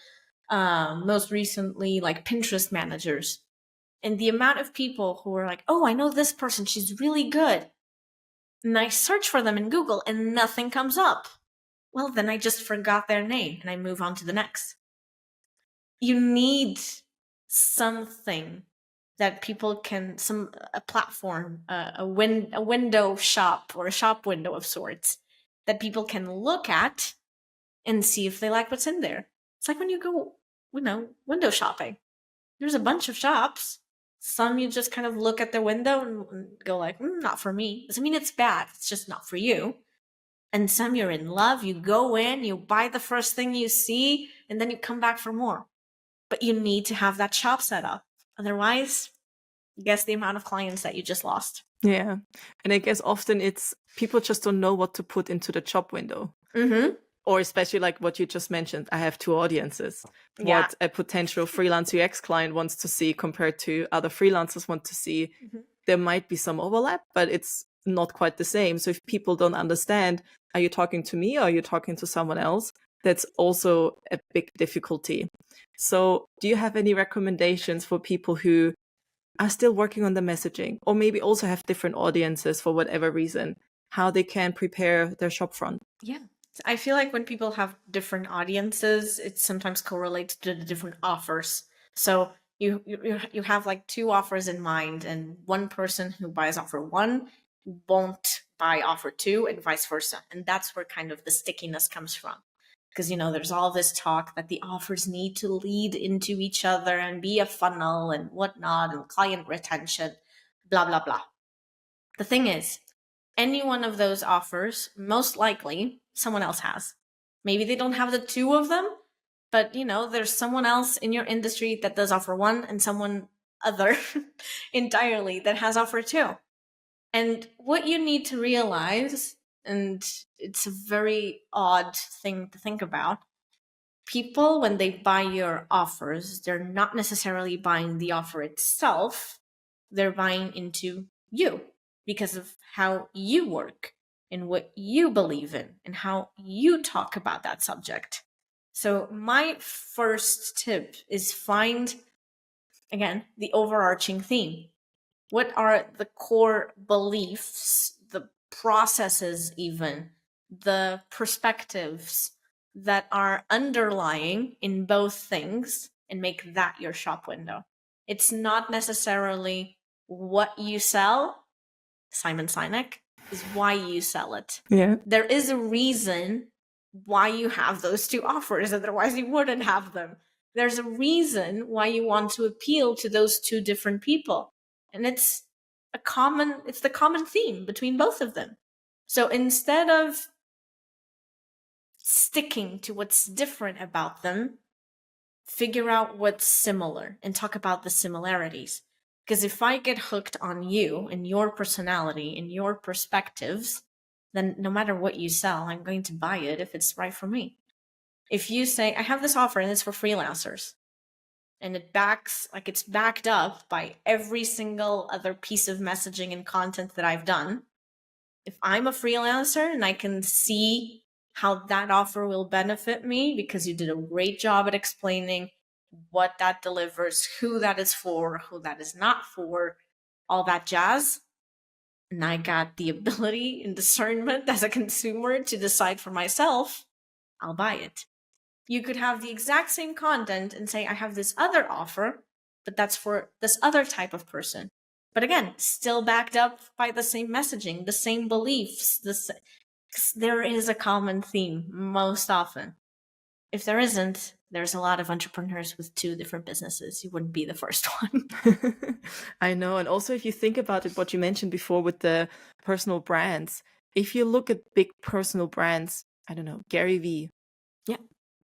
[SPEAKER 2] most recently like Pinterest managers. And the amount of people who are like, oh, I know this person, she's really good. And I search for them in Google and nothing comes up. Well, then I just forgot their name and I move on to the next. You need something that people can, a platform, a window shop, or a shop window of sorts, that people can look at and see if they like what's in there. It's like when you go, window shopping. There's a bunch of shops. Some you just kind of look at the window and go like, not for me. Doesn't mean it's bad. It's just not for you. And some you're in love. You go in, you buy the first thing you see, and then you come back for more. But you need to have that shop set up. Otherwise, guess the amount of clients that you just lost.
[SPEAKER 1] Yeah. And I guess often it's people just don't know what to put into the shop window.
[SPEAKER 2] Mm-hmm.
[SPEAKER 1] Or especially like what you just mentioned, I have two audiences.
[SPEAKER 2] Yeah.
[SPEAKER 1] What a potential freelance UX client wants to see compared to other freelancers want to see. There might be some overlap, but it's not quite the same. So if people don't understand, are you talking to me or are you talking to someone else? That's also a big difficulty. So do you have any recommendations for people who are still working on the messaging, or maybe also have different audiences for whatever reason, how they can prepare their shop front?
[SPEAKER 2] Yeah. I feel like when people have different audiences, it sometimes correlates to the different offers. So you have like two offers in mind, and one person who buys offer one won't buy offer two, and vice versa. And that's where kind of the stickiness comes from. Because, there's all this talk that the offers need to lead into each other and be a funnel and whatnot, and client retention, blah, blah, blah. The thing is, any one of those offers, most likely someone else has. Maybe they don't have the two of them, but there's someone else in your industry that does offer one, and someone other entirely that has offer two. And what you need to realize, and it's a very odd thing to think about, people, when they buy your offers, they're not necessarily buying the offer itself, they're buying into you, because of how you work and what you believe in and how you talk about that subject. So my first tip is find, again, the overarching theme. What are the core beliefs, the processes, even the perspectives that are underlying in both things, and make that your shop window? It's not necessarily what you sell. Simon Sinek is why you sell it.
[SPEAKER 1] Yeah.
[SPEAKER 2] There is a reason why you have those two offers. Otherwise, you wouldn't have them. There's a reason why you want to appeal to those two different people. And it's the common theme between both of them. So instead of sticking to what's different about them, figure out what's similar and talk about the similarities. Because if I get hooked on you and your personality and your perspectives, then no matter what you sell, I'm going to buy it if it's right for me. If you say, I have this offer and it's for freelancers, and it's backed up by every single other piece of messaging and content that I've done, if I'm a freelancer and I can see how that offer will benefit me because you did a great job at explaining what that delivers, who that is for, who that is not for, all that jazz, and I got the ability and discernment as a consumer to decide for myself, I'll buy it. You could have the exact same content and say, I have this other offer, but that's for this other type of person. But again, still backed up by the same messaging, the same beliefs. There is a common theme most often. If there isn't, there's a lot of entrepreneurs with two different businesses. You wouldn't be the first one.
[SPEAKER 1] I know. And also, if you think about it, what you mentioned before with the personal brands, if you look at big personal brands, I don't know, Gary Vee.
[SPEAKER 2] Yeah.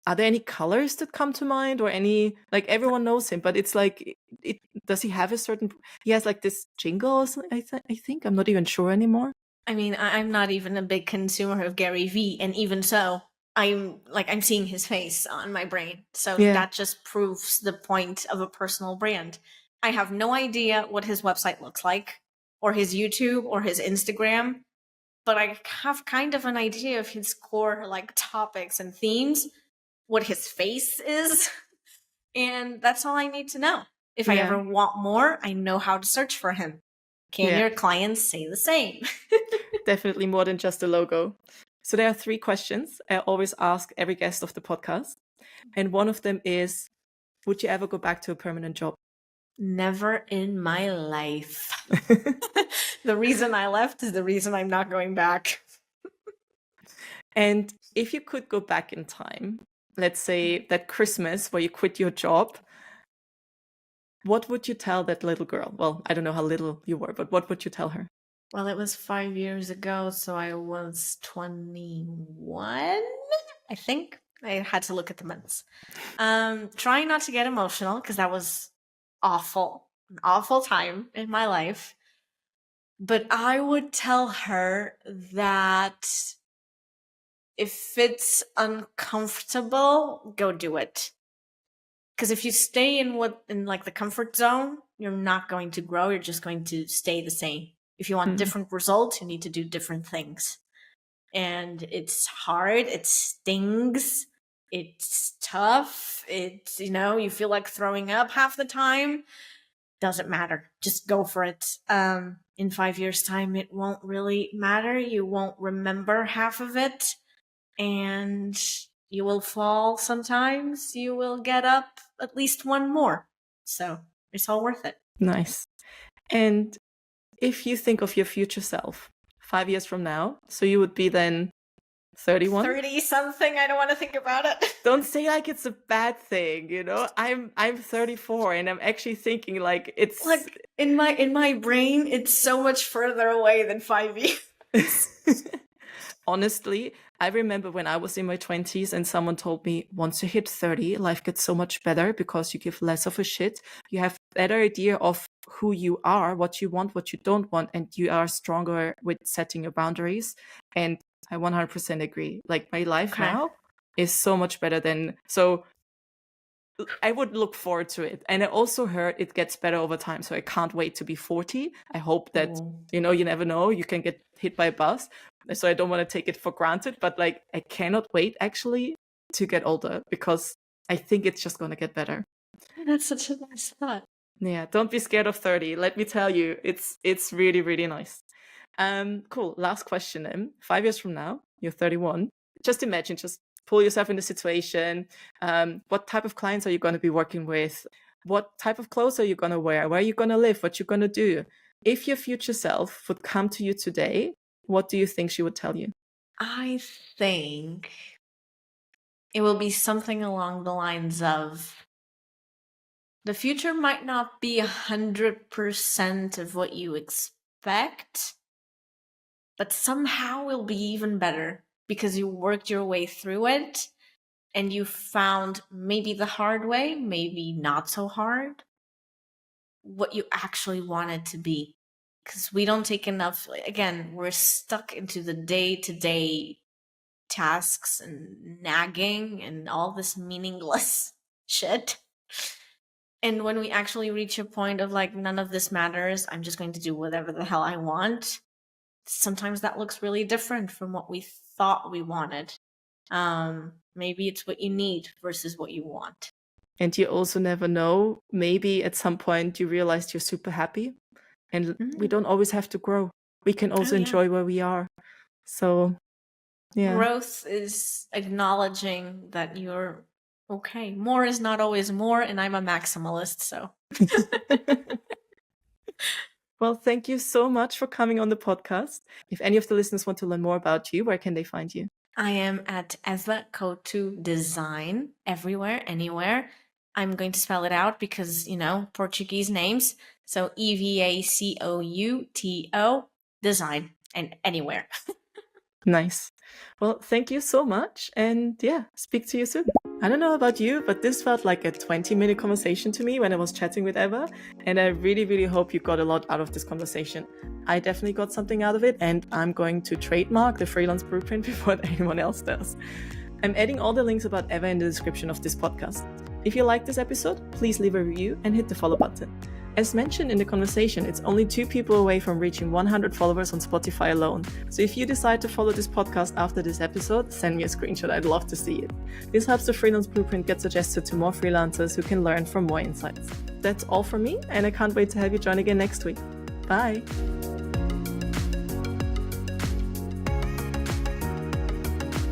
[SPEAKER 1] Are there any colors that come to mind, or any, like, everyone knows him, but it's like, does he have a certain, he has like this jingle or something, I think, I'm not even sure anymore.
[SPEAKER 2] I mean, I'm not even a big consumer of Gary Vee, and even so, I'm seeing his face on my brain. So
[SPEAKER 1] Yeah.
[SPEAKER 2] that just proves the point of a personal brand. I have no idea what his website looks like, or his YouTube, or his Instagram, but I have kind of an idea of his core like topics and themes, what his face is, and that's all I need to know. If I
[SPEAKER 1] Yeah.
[SPEAKER 2] ever want more, I know how to search for him. Can
[SPEAKER 1] Yeah.
[SPEAKER 2] your clients say the same?
[SPEAKER 1] Definitely more than just a logo. So there are 3 questions I always ask every guest of the podcast. And one of them is, would you ever go back to a permanent job?
[SPEAKER 2] Never in my life. The reason I left is the reason I'm not going back.
[SPEAKER 1] And if you could go back in time, let's say that Christmas where you quit your job, what would you tell that little girl? Well, I don't know how little you were, but what would you tell her?
[SPEAKER 2] Well, it was 5 years ago, so I was 21, I think. I had to look at the months. Trying not to get emotional because that was awful, an awful time in my life. But I would tell her that if it's uncomfortable, go do it. Because if you stay in like the comfort zone, you're not going to grow. You're just going to stay the same. If you want different results, you need to do different things. And it's hard. It stings. It's tough. It's, you feel like throwing up half the time. Doesn't matter. Just go for it. In 5 years' time, it won't really matter. You won't remember half of it. And you will fall sometimes. You will get up at least one more. So it's all worth it.
[SPEAKER 1] Nice. And if you think of your future self 5 years from now, so you would be then 31?
[SPEAKER 2] 30 something. I don't want to think about it.
[SPEAKER 1] Don't say like it's a bad thing, I'm 34 and I'm actually thinking like it's
[SPEAKER 2] like in my brain, it's so much further away than 5 years.
[SPEAKER 1] Honestly, I remember when I was in my 20s and someone told me, once you hit 30, life gets so much better because you give less of a shit. You have a better idea of who you are, what you want, what you don't want, and you are stronger with setting your boundaries. And I 100% agree. Like, my life now is so much better than... So I would look forward to it. And I also heard it gets better over time. So I can't wait to be 40. I hope that, you never know, you can get hit by a bus. So I don't want to take it for granted. But like, I cannot wait actually to get older because I think it's just going to get better.
[SPEAKER 2] That's such a nice thought.
[SPEAKER 1] Yeah, don't be scared of 30. Let me tell you, it's really, really nice. Cool. Last question then. 5 years from now, you're 31. Just imagine, just pull yourself in the situation. What type of clients are you going to be working with? What type of clothes are you going to wear? Where are you going to live? What you're going to do? If your future self would come to you today, what do you think she would tell you?
[SPEAKER 2] I think it will be something along the lines of, the future might not be 100% of what you expect, but somehow will be even better because you worked your way through it and you found, maybe the hard way, maybe not so hard, what you actually want it to be. Because we don't take enough, again, we're stuck into the day-to-day tasks and nagging and all this meaningless shit. And when we actually reach a point of like, none of this matters, I'm just going to do whatever the hell I want, sometimes that looks really different from what we thought we wanted. Maybe it's what you need versus what you want.
[SPEAKER 1] And you also never know. Maybe at some point you realized you're super happy, and we don't always have to grow. We can also enjoy where we are. So, yeah.
[SPEAKER 2] Growth is acknowledging that you're okay. More is not always more, and I'm a maximalist, so.
[SPEAKER 1] Well, thank you so much for coming on the podcast. If any of the listeners want to learn more about you, where can they find you?
[SPEAKER 2] I am at Eva Couto Design, everywhere, anywhere. I'm going to spell it out because, Portuguese names. So EVACOUTO Design, and anywhere.
[SPEAKER 1] Nice. Well, thank you so much. And speak to you soon. I don't know about you, but this felt like a 20-minute conversation to me when I was chatting with Eva. And I really, really hope you got a lot out of this conversation. I definitely got something out of it, and I'm going to trademark the freelance blueprint before anyone else does. I'm adding all the links about Eva in the description of this podcast. If you like this episode, please leave a review and hit the follow button. As mentioned in the conversation, it's only 2 people away from reaching 100 followers on Spotify alone. So if you decide to follow this podcast after this episode, send me a screenshot. I'd love to see it. This helps the Freelance Blueprint get suggested to more freelancers who can learn from more insights. That's all from me, and I can't wait to have you join again next week. Bye!